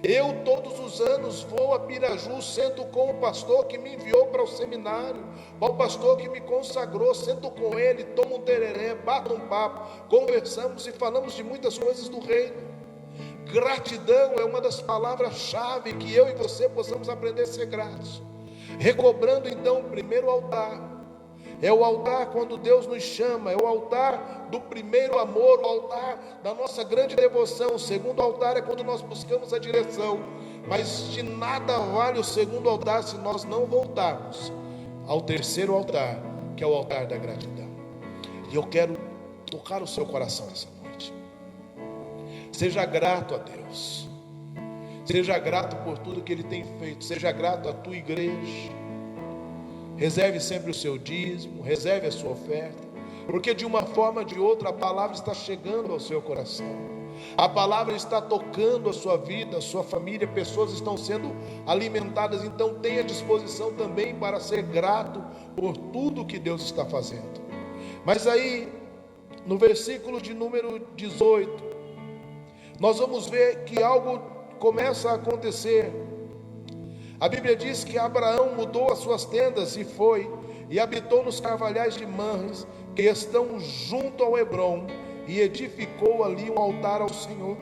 Eu todos os anos vou a Piraju, sento com o pastor que me enviou para o seminário, o pastor que me consagrou, sento com ele, tomo um tereré, bato um papo, conversamos e falamos de muitas coisas do reino. Gratidão é uma das palavras-chave que eu e você possamos aprender a ser gratos. Recobrando então o primeiro altar. É o altar quando Deus nos chama, é o altar do primeiro amor, o altar da nossa grande devoção. O segundo altar é quando nós buscamos a direção, mas de nada vale o segundo altar se nós não voltarmos ao terceiro altar, que é o altar da gratidão. E eu quero tocar o seu coração nessa noite. Seja grato a Deus, seja grato por tudo que Ele tem feito, seja grato à tua igreja. Reserve sempre o seu dízimo, reserve a sua oferta, porque de uma forma ou de outra a palavra está chegando ao seu coração, a palavra está tocando a sua vida, a sua família, pessoas estão sendo alimentadas. Então tenha disposição também para ser grato por tudo que Deus está fazendo. Mas aí no versículo de número 18, nós vamos ver que algo começa a acontecer. A Bíblia diz que Abraão mudou as suas tendas e foi e habitou nos carvalhais de Manres, que estão junto ao Hebrom, e edificou ali um altar ao Senhor.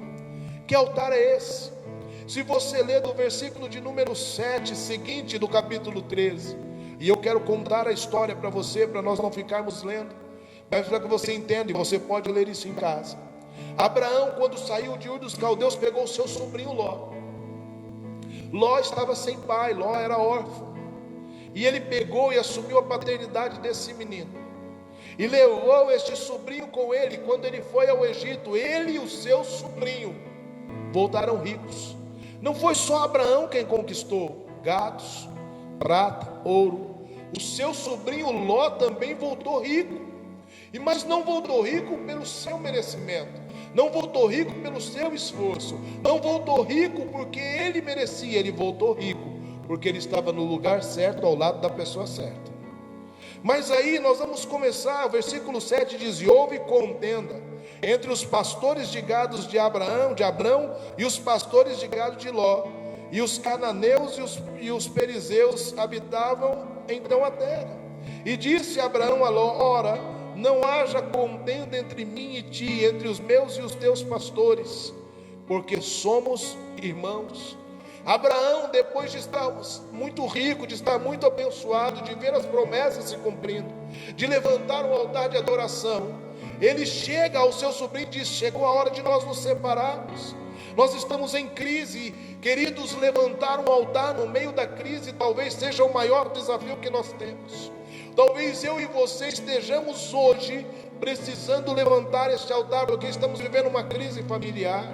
Que altar é esse? Se você ler do versículo de número 7 seguinte do capítulo 13, e eu quero contar a história para você, para nós não ficarmos lendo, mas para que você entenda, e você pode ler isso em casa. Abraão, quando saiu de Ur dos Caldeus, pegou o seu sobrinho Ló. Ló estava sem pai, Ló era órfão, e ele pegou e assumiu a paternidade desse menino, e levou este sobrinho com ele. Quando ele foi ao Egito, ele e o seu sobrinho voltaram ricos. Não foi só Abraão quem conquistou gados, prata, ouro. O seu sobrinho Ló também voltou rico, mas não voltou rico pelo seu merecimento, não voltou rico pelo seu esforço, não voltou rico porque ele merecia. Ele voltou rico porque ele estava no lugar certo, ao lado da pessoa certa. Mas aí nós vamos começar, o versículo 7 diz: e houve contenda entre os pastores de gados de Abrão e os pastores de gado de Ló, e os cananeus e os perizeus habitavam então a terra. E disse Abraão a Ló: ora, não haja contenda entre mim e ti, entre os meus e os teus pastores, porque somos irmãos. Abraão, depois de estar muito rico, de estar muito abençoado, de ver as promessas se cumprindo, de levantar um altar de adoração, ele chega ao seu sobrinho e diz: chegou a hora de nós nos separarmos. Nós estamos em crise, queridos. Levantar um altar no meio da crise talvez seja o maior desafio que nós temos. Talvez eu e você estejamos hoje precisando levantar este altar, porque estamos vivendo uma crise familiar,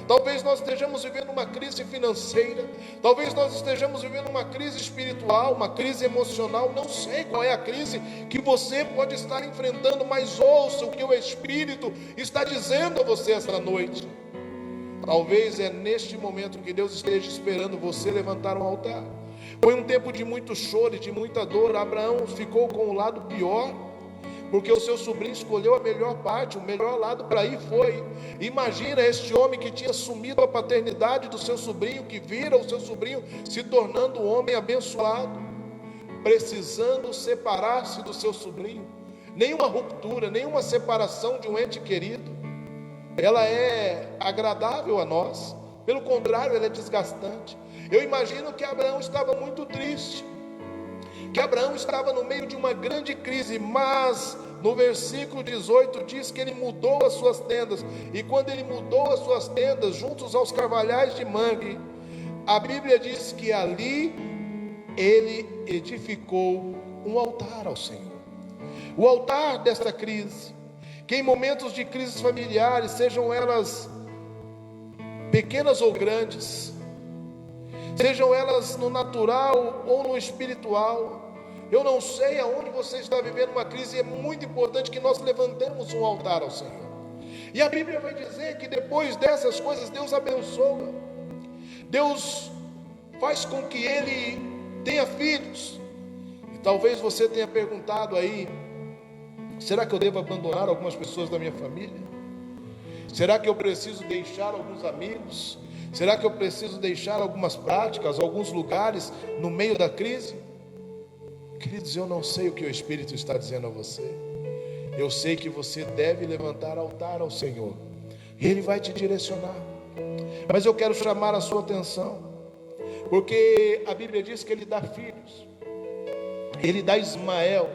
talvez nós estejamos vivendo uma crise financeira, talvez nós estejamos vivendo uma crise espiritual, uma crise emocional, não sei qual é a crise que você pode estar enfrentando, mas ouça o que o Espírito está dizendo a você esta noite. Talvez é neste momento que Deus esteja esperando você levantar um altar. Foi um tempo de muito choro e de muita dor. Abraão ficou com o lado pior, porque o seu sobrinho escolheu a melhor parte, o melhor lado para ir foi. Imagina este homem que tinha assumido a paternidade do seu sobrinho, que vira o seu sobrinho se tornando um homem abençoado, precisando separar-se do seu sobrinho. Nenhuma ruptura, nenhuma separação de um ente querido, ela é agradável a nós, pelo contrário, ela é desgastante. Eu imagino que Abraão estava muito triste, que Abraão estava no meio de uma grande crise, mas no versículo 18 diz que ele mudou as suas tendas, e quando ele mudou as suas tendas, juntos aos carvalhais de Mangue, a Bíblia diz que ali ele edificou um altar ao Senhor. O altar desta crise, que em momentos de crises familiares, sejam elas pequenas ou grandes, sejam elas no natural ou no espiritual, eu não sei aonde você está vivendo uma crise, é muito importante que nós levantemos um altar ao Senhor. E a Bíblia vai dizer que depois dessas coisas, Deus abençoa, Deus faz com que ele tenha filhos. E talvez você tenha perguntado aí: será que eu devo abandonar algumas pessoas da minha família? Será que eu preciso deixar alguns amigos? Será que eu preciso deixar algumas práticas, alguns lugares no meio da crise? Queridos, eu não sei o que o Espírito está dizendo a você. Eu sei que você deve levantar altar ao Senhor, e Ele vai te direcionar. Mas eu quero chamar a sua atenção, porque a Bíblia diz que Ele dá filhos. Ele dá Ismael,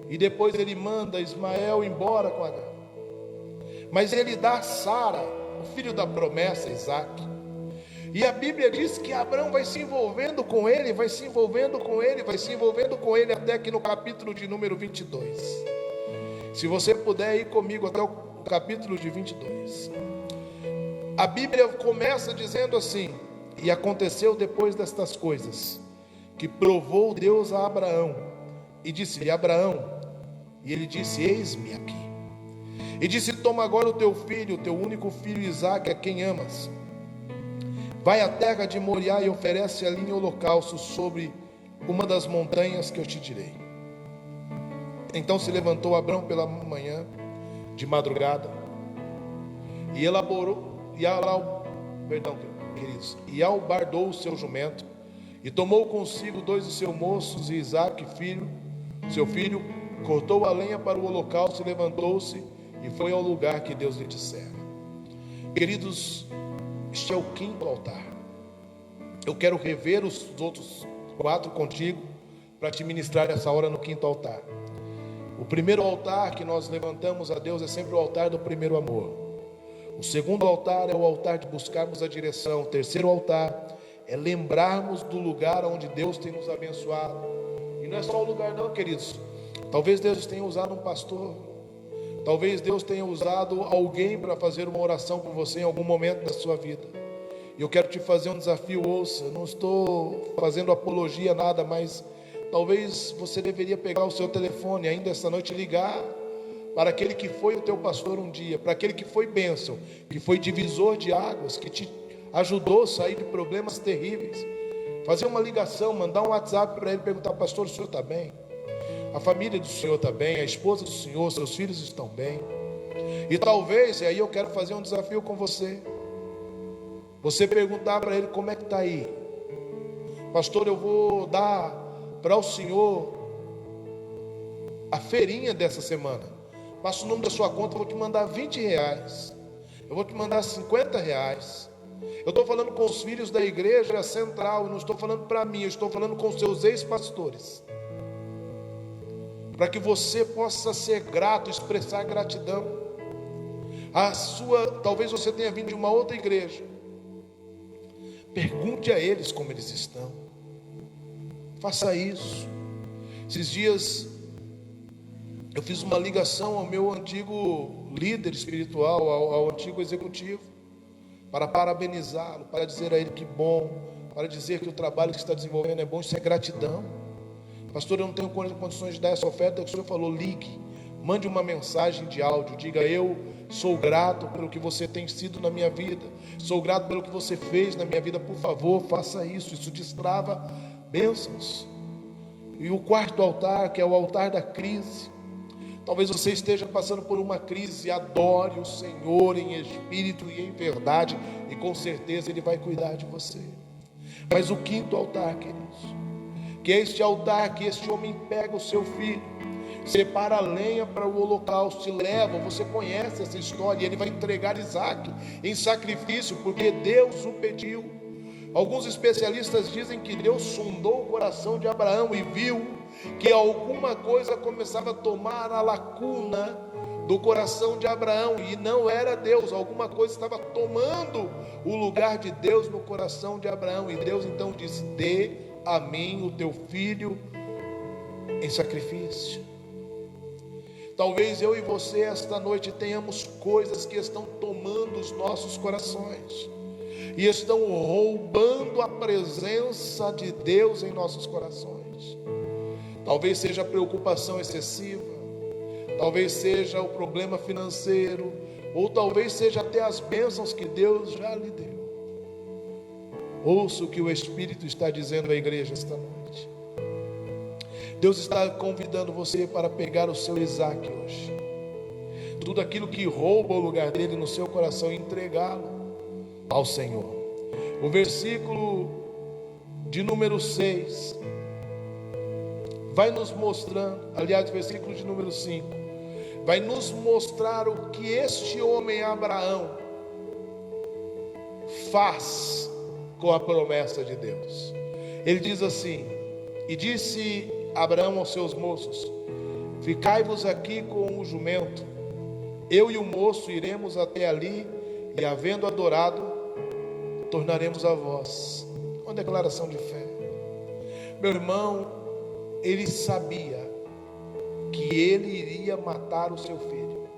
e depois Ele manda Ismael embora com Agar. Mas Ele dá Sara, o filho da promessa, Isaque. E a Bíblia diz que Abraão vai se envolvendo com ele, vai se envolvendo com ele, vai se envolvendo com ele, até que no capítulo de número 22. Se você puder ir comigo até o capítulo de 22. A Bíblia começa dizendo assim: e aconteceu depois destas coisas, que provou Deus a Abraão, e disse-lhe: Abraão, e ele disse: eis-me aqui. E disse: toma agora o teu filho, o teu único filho Isaque, a quem amas. Vai à terra de Moriá e oferece ali em holocausto sobre uma das montanhas que eu te direi. Então se levantou Abraão pela manhã, de madrugada, e albardou o seu jumento, e tomou consigo 2 de seus moços e Isaque, seu filho, cortou a lenha para o holocausto e levantou-se e foi ao lugar que Deus lhe dissera. Queridos, este é o 5º altar. Eu quero rever os outros 4 contigo, para te ministrar essa hora no 5º altar. O primeiro altar que nós levantamos a Deus é sempre o altar do primeiro amor. O segundo altar é o altar de buscarmos a direção. O terceiro altar é lembrarmos do lugar onde Deus tem nos abençoado. E não é só o lugar não, queridos. Talvez Deus tenha usado um pastor, talvez Deus tenha usado alguém para fazer uma oração por você em algum momento da sua vida. E eu quero te fazer um desafio. Ouça, não estou fazendo apologia a nada, mas talvez você deveria pegar o seu telefone ainda esta noite e ligar para aquele que foi o teu pastor um dia, para aquele que foi bênção, que foi divisor de águas, que te ajudou a sair de problemas terríveis. Fazer uma ligação, mandar um WhatsApp para ele, perguntar: pastor, o senhor está bem? A família do senhor está bem? A esposa do senhor, seus filhos estão bem? E talvez, e aí eu quero fazer um desafio com você, você perguntar para ele: como é que está aí? Pastor, eu vou dar para o senhor a feirinha dessa semana. Passa o nome da sua conta, eu vou te mandar R$20, eu vou te mandar R$50. Eu estou falando com os filhos da igreja central, eu não estou falando para mim, eu estou falando com os seus ex-pastores, para que você possa ser grato, expressar gratidão. Talvez você tenha vindo de uma outra igreja, pergunte a eles como eles estão, faça isso. Esses dias eu fiz uma ligação ao meu antigo líder espiritual, ao antigo executivo, para parabenizá-lo, para dizer a ele que bom, para dizer que o trabalho que está desenvolvendo é bom. Isso é gratidão. Pastor, eu não tenho condições de dar essa oferta. O senhor falou, ligue, mande uma mensagem de áudio, diga: eu sou grato pelo que você tem sido na minha vida, sou grato pelo que você fez na minha vida, por favor, faça isso. Isso destrava bênçãos. E o quarto altar, que é o altar da crise. Talvez você esteja passando por uma crise. Adore o Senhor em espírito e em verdade, e com certeza Ele vai cuidar de você. Mas o quinto altar, queridos, que é este altar que este homem pega o seu filho, separa a lenha para o holocausto e leva. Você conhece essa história. Ele vai entregar Isaac em sacrifício, porque Deus o pediu. Alguns especialistas dizem que Deus sondou o coração de Abraão e viu que alguma coisa começava a tomar a lacuna do coração de Abraão, e não era Deus. Alguma coisa estava tomando o lugar de Deus no coração de Abraão, e Deus então disse: dê a mim o teu filho em sacrifício. Talvez eu e você esta noite tenhamos coisas que estão tomando os nossos corações e estão roubando a presença de Deus em nossos corações. Talvez seja a preocupação excessiva, talvez seja o problema financeiro, ou talvez seja até as bênçãos que Deus já lhe deu. Ouça o que o Espírito está dizendo à igreja esta noite. Deus está convidando você para pegar o seu Isaac hoje. Tudo aquilo que rouba o lugar dele no seu coração, e entregá-lo ao Senhor. O versículo de número 6 vai nos mostrando, aliás, o versículo de número 5 vai nos mostrar o que este homem Abraão faz com a promessa de Deus. Ele diz assim: e disse Abraão aos seus moços: ficai-vos aqui com o jumento, eu e o moço iremos até ali, e havendo adorado, tornaremos a vós. Uma declaração de fé. Meu irmão, ele sabia que ele iria matar o seu filho,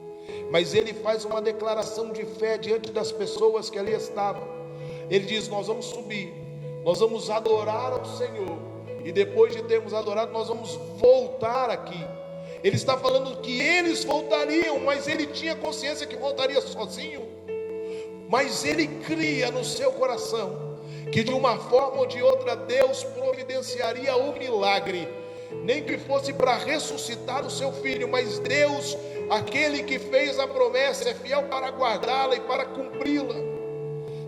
mas ele faz uma declaração de fé diante das pessoas que ali estavam. Ele diz: nós vamos subir, nós vamos adorar ao Senhor, e depois de termos adorado, nós vamos voltar aqui. Ele está falando que eles voltariam, mas ele tinha consciência que voltaria sozinho. Mas ele cria no seu coração que de uma forma ou de outra Deus providenciaria o milagre, nem que fosse para ressuscitar o seu filho. Mas Deus, aquele que fez a promessa, é fiel para guardá-la e para cumpri-la.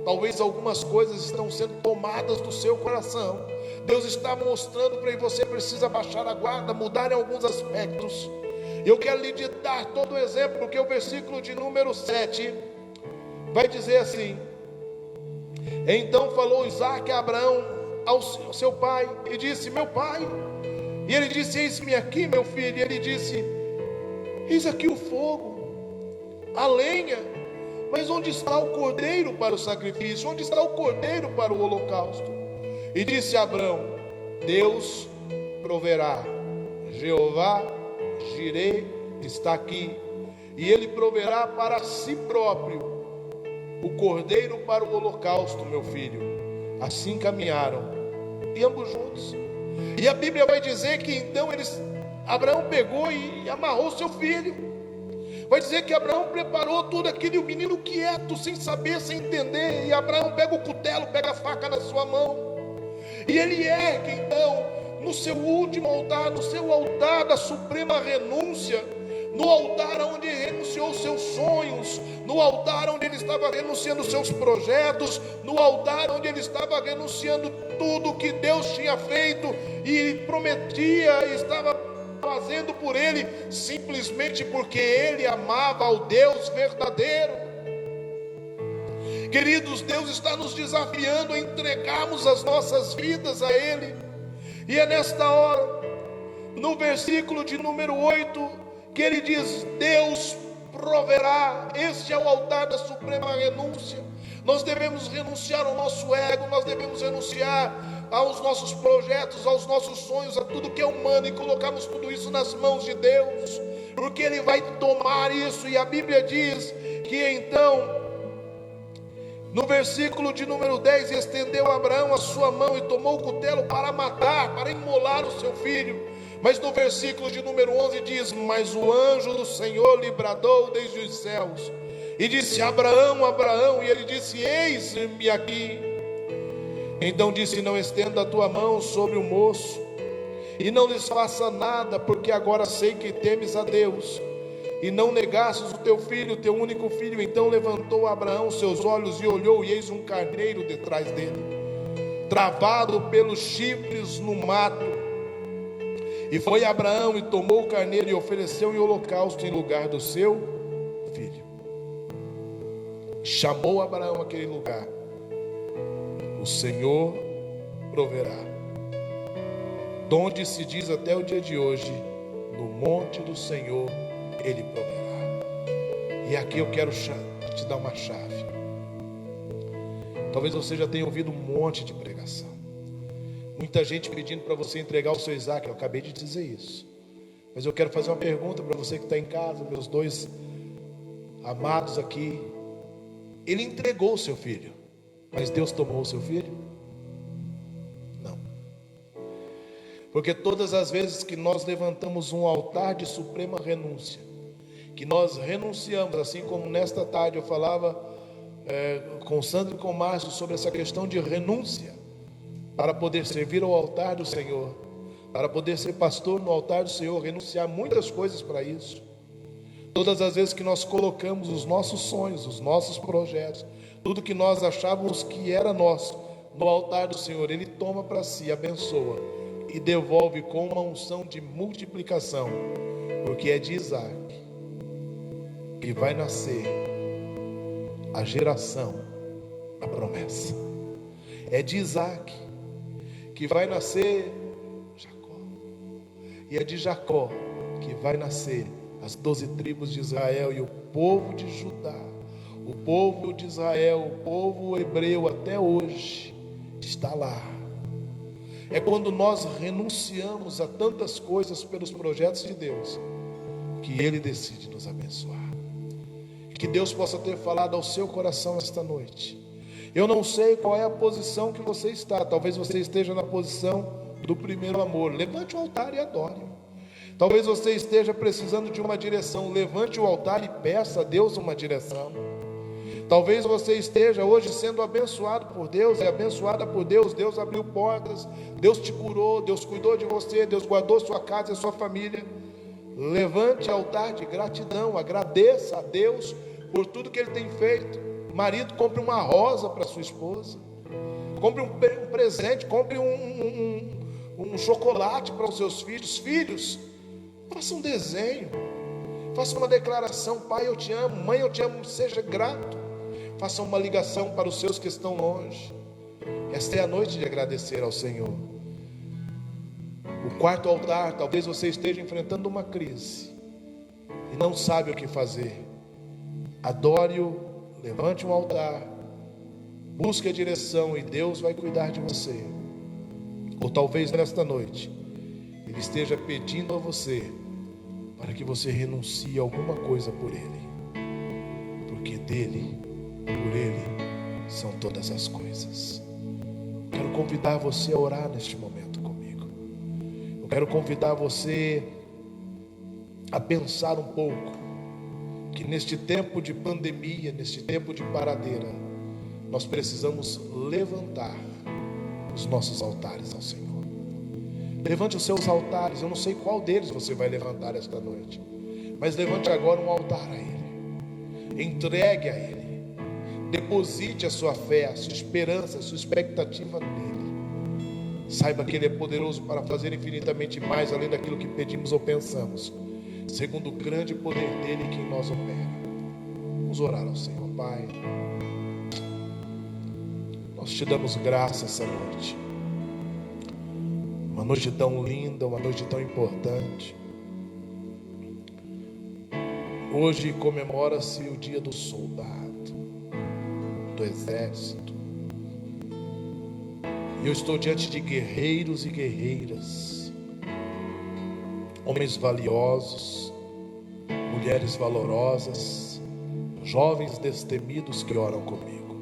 Talvez algumas coisas estão sendo tomadas do seu coração. Deus está mostrando para você precisa baixar a guarda, mudar em alguns aspectos. Eu quero lhe dar todo o exemplo, porque o versículo de número 7 vai dizer assim: então falou Isaac a Abraão, ao seu pai, e disse: meu pai. E ele disse: eis-me aqui, meu filho. E ele disse: eis aqui o fogo, a lenha, mas onde está o cordeiro para o sacrifício? Onde está o cordeiro para o holocausto? E disse Abraão: Deus proverá, Jeová Jireh está aqui, e ele proverá para si próprio o cordeiro para o holocausto, meu filho. Assim caminharam, e ambos juntos. E a Bíblia vai dizer que então Abraão pegou e amarrou seu filho. Vai dizer que Abraão preparou tudo aquilo, e o menino quieto, sem saber, sem entender. E Abraão pega o cutelo, pega a faca na sua mão, e ele ergue então no seu último altar, no seu altar da suprema renúncia, no altar onde ele renunciou os seus sonhos, no altar onde ele estava renunciando os seus projetos, no altar onde ele estava renunciando tudo que Deus tinha feito e prometia e estava fazendo por ele, simplesmente porque ele amava ao Deus verdadeiro. Queridos, Deus está nos desafiando a entregarmos as nossas vidas a Ele. E é nesta hora, no versículo de número 8, que Ele diz: Deus proverá. Este é o altar da suprema renúncia. Nós devemos renunciar ao nosso ego, nós devemos renunciar aos nossos projetos, aos nossos sonhos, a tudo que é humano, e colocarmos tudo isso nas mãos de Deus. porque ele vai tomar isso. E a Bíblia diz que então, no versículo de número 10, estendeu Abraão a sua mão e tomou o cutelo para matar, para imolar o seu filho. Mas no versículo de número 11 diz: mas o anjo do Senhor lhe bradou desde os céus e disse: Abraão, Abraão. E ele disse: eis-me aqui. Então disse: não estenda a tua mão sobre o moço e não lhes faça nada, porque agora sei que temes a Deus e não negastes o teu filho, o teu único filho. Então levantou Abraão seus olhos e olhou, e eis um carneiro detrás dele, travado pelos chifres no mato. E foi Abraão e tomou o carneiro e ofereceu em holocausto em lugar do seu filho. Chamou Abraão aquele lugar: o Senhor proverá. Donde se diz até o dia de hoje: no monte do Senhor Ele proverá. E aqui eu quero te dar uma chave. Talvez você já tenha ouvido um monte de pregação, muita gente pedindo para você entregar o seu Isaac. Eu acabei de dizer isso, mas eu quero fazer uma pergunta para você que está em casa, meus dois amados aqui. Ele entregou o seu filho, mas Deus tomou o seu filho? Não. Porque todas as vezes que nós levantamos um altar de suprema renúncia, que nós renunciamos, assim como nesta tarde eu falava com Sandro e com Márcio sobre essa questão de renúncia, para poder servir ao altar do Senhor, para poder ser pastor no altar do Senhor, renunciar muitas coisas para isso. Todas as vezes que nós colocamos os nossos sonhos, os nossos projetos, tudo que nós achávamos que era nosso, no altar do Senhor, Ele toma para si, abençoa e devolve com uma unção de multiplicação, porque é de Isaac que vai nascer a geração da promessa. É de Isaac que vai nascer Jacó, e é de Jacó que vai nascer as 12 tribos de Israel. E o povo de Judá, o povo de Israel, o povo hebreu até hoje está lá. É quando nós renunciamos a tantas coisas pelos projetos de Deus, que Ele decide nos abençoar. Que Deus possa ter falado ao seu coração esta noite. Eu não sei qual é a posição que você está. Talvez você esteja na posição do primeiro amor. Levante o altar e adore. Talvez você esteja precisando de uma direção. Levante o altar e peça a Deus uma direção. Talvez você esteja hoje sendo abençoado por Deus, abençoada por Deus. Deus abriu portas, Deus te curou, Deus cuidou de você, Deus guardou sua casa e sua família. Levante altar de gratidão, agradeça a Deus por tudo que Ele tem feito. Marido, compre uma rosa para sua esposa, compre um presente, compre um chocolate para os seus filhos. Filhos, faça um desenho, faça uma declaração: pai, eu te amo, mãe, eu te amo, seja grato. Faça uma ligação para os seus que estão longe. Esta é a noite de agradecer ao Senhor. O quarto altar: talvez você esteja enfrentando uma crise e não sabe o que fazer. Adore-o, levante um altar, busque a direção e Deus vai cuidar de você. Ou talvez nesta noite Ele esteja pedindo a você para que você renuncie a alguma coisa por Ele, porque dele, por Ele são todas as coisas. Quero convidar você a orar neste momento comigo. Eu quero convidar você a pensar um pouco que neste tempo de pandemia, neste tempo de paradeira, nós precisamos levantar os nossos altares ao Senhor. Levante os seus altares. Eu não sei qual deles você vai levantar esta noite, mas levante agora um altar a Ele. Entregue a Ele. Deposite a sua fé, a sua esperança, a sua expectativa nele. Saiba que Ele é poderoso para fazer infinitamente mais além daquilo que pedimos ou pensamos, segundo o grande poder dele que em nós opera. Vamos orar ao Senhor. Pai, nós te damos graça essa noite. Uma noite tão linda, uma noite tão importante. Hoje comemora-se o dia do soldado, do exército. E eu estou diante de guerreiros e guerreiras, homens valiosos, mulheres valorosas, jovens destemidos que oram comigo.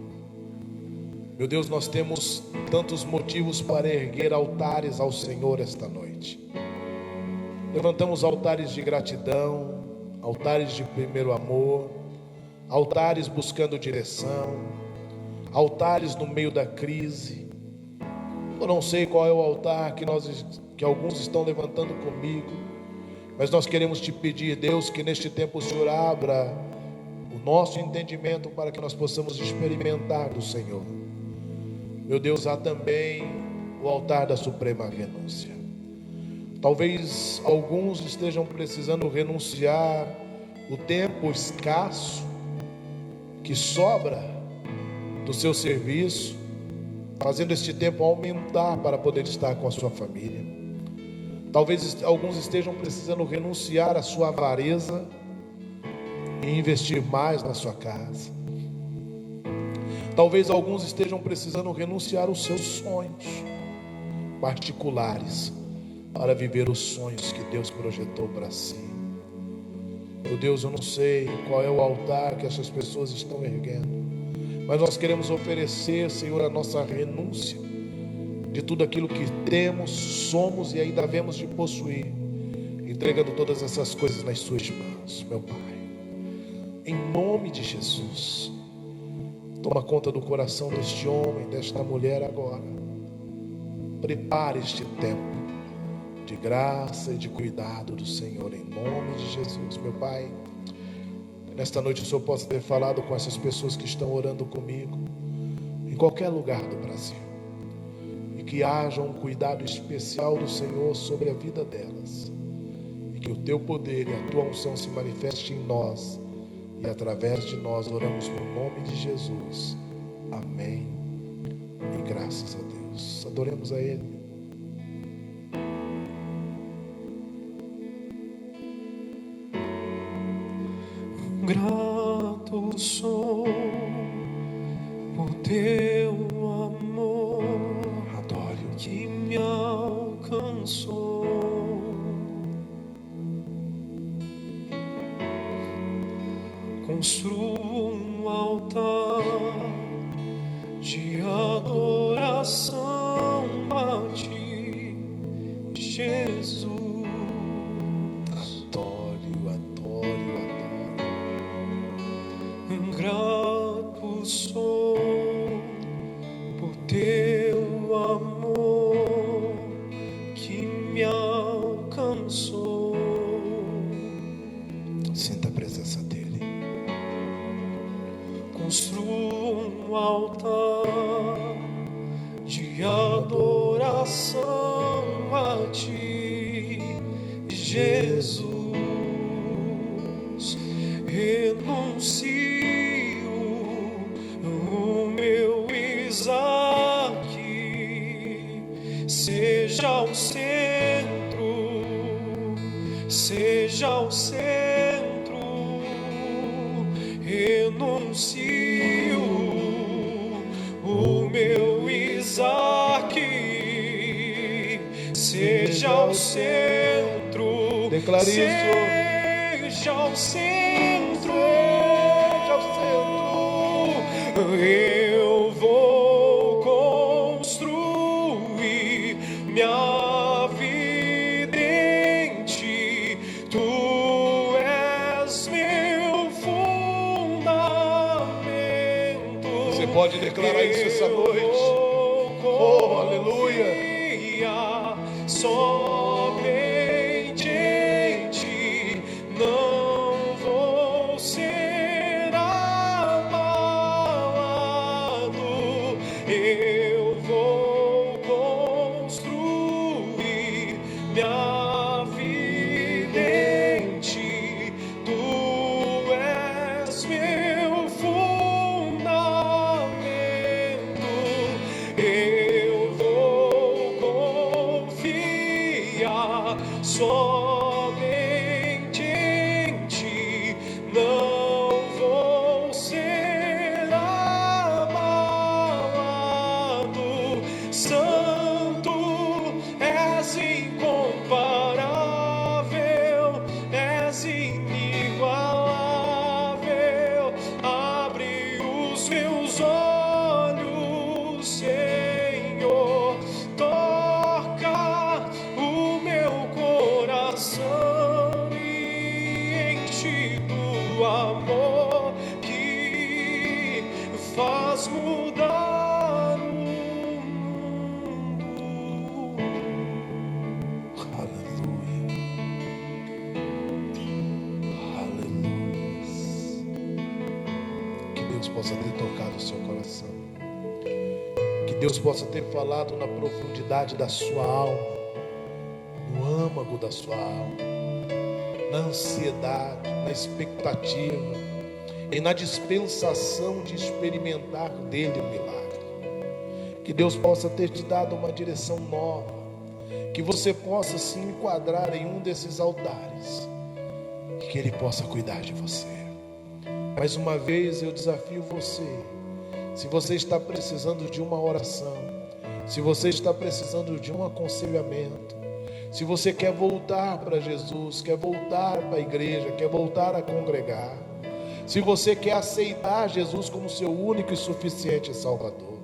Meu Deus, nós temos tantos motivos para erguer altares ao Senhor esta noite. Levantamos altares de gratidão, altares de primeiro amor, altares buscando direção, altares no meio da crise. Eu não sei qual é o altar que alguns estão levantando comigo, mas nós queremos te pedir, Deus, que neste tempo o Senhor abra o nosso entendimento para que nós possamos experimentar do Senhor. Meu Deus, há também o altar da suprema renúncia. Talvez alguns estejam precisando renunciar o tempo escasso que sobra do seu serviço, fazendo este tempo aumentar para poder estar com a sua família. Talvez alguns estejam precisando renunciar à sua avareza e investir mais na sua casa. Talvez alguns estejam precisando renunciar aos seus sonhos particulares para viver os sonhos que Deus projetou para si. Meu Deus, eu não sei qual é o altar que essas pessoas estão erguendo, mas nós queremos oferecer, Senhor, a nossa renúncia de tudo aquilo que temos, somos e ainda havemos de possuir, entregando todas essas coisas nas suas mãos, meu Pai. Em nome de Jesus, toma conta do coração deste homem, desta mulher agora. Prepare este tempo de graça e de cuidado do Senhor, em nome de Jesus, meu Pai. Nesta noite o Senhor possa ter falado com essas pessoas que estão orando comigo, em qualquer lugar do Brasil, e que haja um cuidado especial do Senhor sobre a vida delas, e que o Teu poder e a Tua unção se manifeste em nós, e através de nós oramos no nome de Jesus, amém, e graças a Deus. Adoremos a Ele. Grato sou por Teu amor, Adore-o, que me alcançou. Construo um altar de adoração a Ti, Jesus. Grato sou por Teu amor que me alcançou. Sinta a presença dEle. Construo um altar de adoração a Ti, Jesus. Renuncio seja o centro, seja o centro. Renuncio o meu Isaac, seja o centro. Declare isso. Seja o centro, Seja o centro. Eu vou construir minha vida em Ti. Tu és meu fundamento. Você pode declarar isso essa noite. Oh, aleluia. Somente em Ti não vou ser abalado. Eu vou construir minha vida em Ti. Tu és meu fundamento. Eu vou confiar somente em Ti. Não vou ser abalado. Santo és incomparável, és inigualável. do seu coração. Que Deus possa ter falado na profundidade da sua alma, no âmago da sua alma, na ansiedade, na expectativa e na dispensação de experimentar dele o milagre. Que Deus possa ter te dado uma direção nova, que você possa se enquadrar em um desses altares, e que ele possa cuidar de você. Mais uma vez eu desafio você, se você está precisando de uma oração, se você está precisando de um aconselhamento, se você quer voltar para Jesus, quer voltar para a igreja, quer voltar a congregar, se você quer aceitar Jesus como seu único e suficiente Salvador,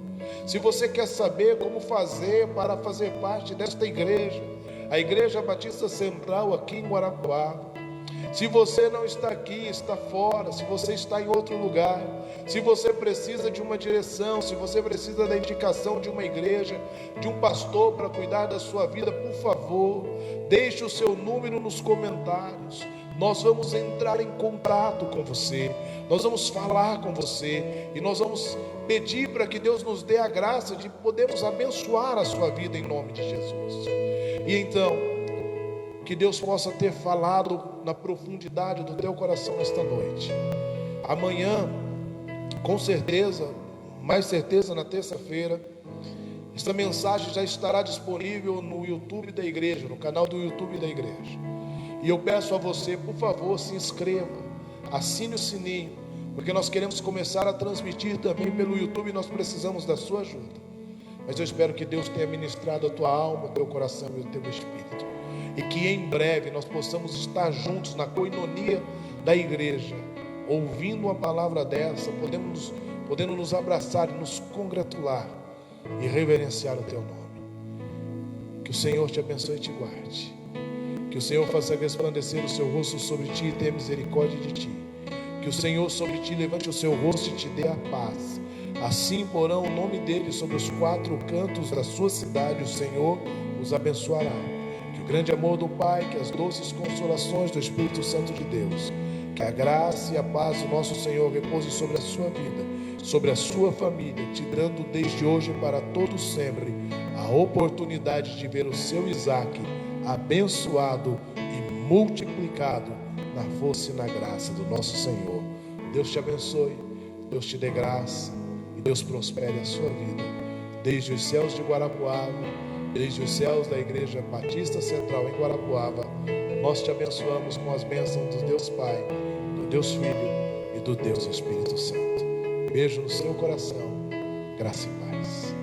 se você quer saber como fazer para fazer parte desta igreja, a Igreja Batista Central aqui em Guarapuava, se você não está aqui, está fora, se você está em outro lugar, se você precisa de uma direção, se você precisa da indicação de uma igreja, de um pastor para cuidar da sua vida, por favor, deixe o seu número nos comentários. Nós vamos entrar em contato com você, nós vamos falar com você e nós vamos pedir para que Deus nos dê a graça de podermos abençoar a sua vida em nome de Jesus. E então, que Deus possa ter falado na profundidade do teu coração esta noite. Amanhã, com certeza, mais certeza na terça-feira, esta mensagem já estará disponível no YouTube da igreja, no canal do YouTube da igreja. E eu peço a você, por favor, se inscreva, assine o sininho, porque nós queremos começar a transmitir também pelo YouTube e nós precisamos da sua ajuda. Mas eu espero que Deus tenha ministrado a tua alma, o teu coração e o teu espírito. E que em breve nós possamos estar juntos na coinonia da igreja, ouvindo uma palavra dessa, podendo nos abraçar e nos congratular e reverenciar o teu nome. Que o Senhor te abençoe e te guarde. Que o Senhor faça resplandecer o seu rosto sobre ti e tenha misericórdia de ti. Que o Senhor sobre ti levante o seu rosto e te dê a paz. Assim porão o nome dele sobre os quatro cantos da sua cidade, o Senhor os abençoará. Que o grande amor do Pai, que as doces consolações do Espírito Santo de Deus, que a graça e a paz do nosso Senhor repouse sobre a sua vida, sobre a sua família, te dando desde hoje para todo sempre a oportunidade de ver o seu Isaac abençoado e multiplicado na força e na graça do nosso Senhor. Deus te abençoe, Deus te dê graça e Deus prospere a sua vida, desde os céus de Guarapuava, desde os céus da Igreja Batista Central em Guarapuava. Nós te abençoamos com as bênçãos do Deus Pai, do Deus Filho e do Deus Espírito Santo. Beijo no seu coração, graça e paz.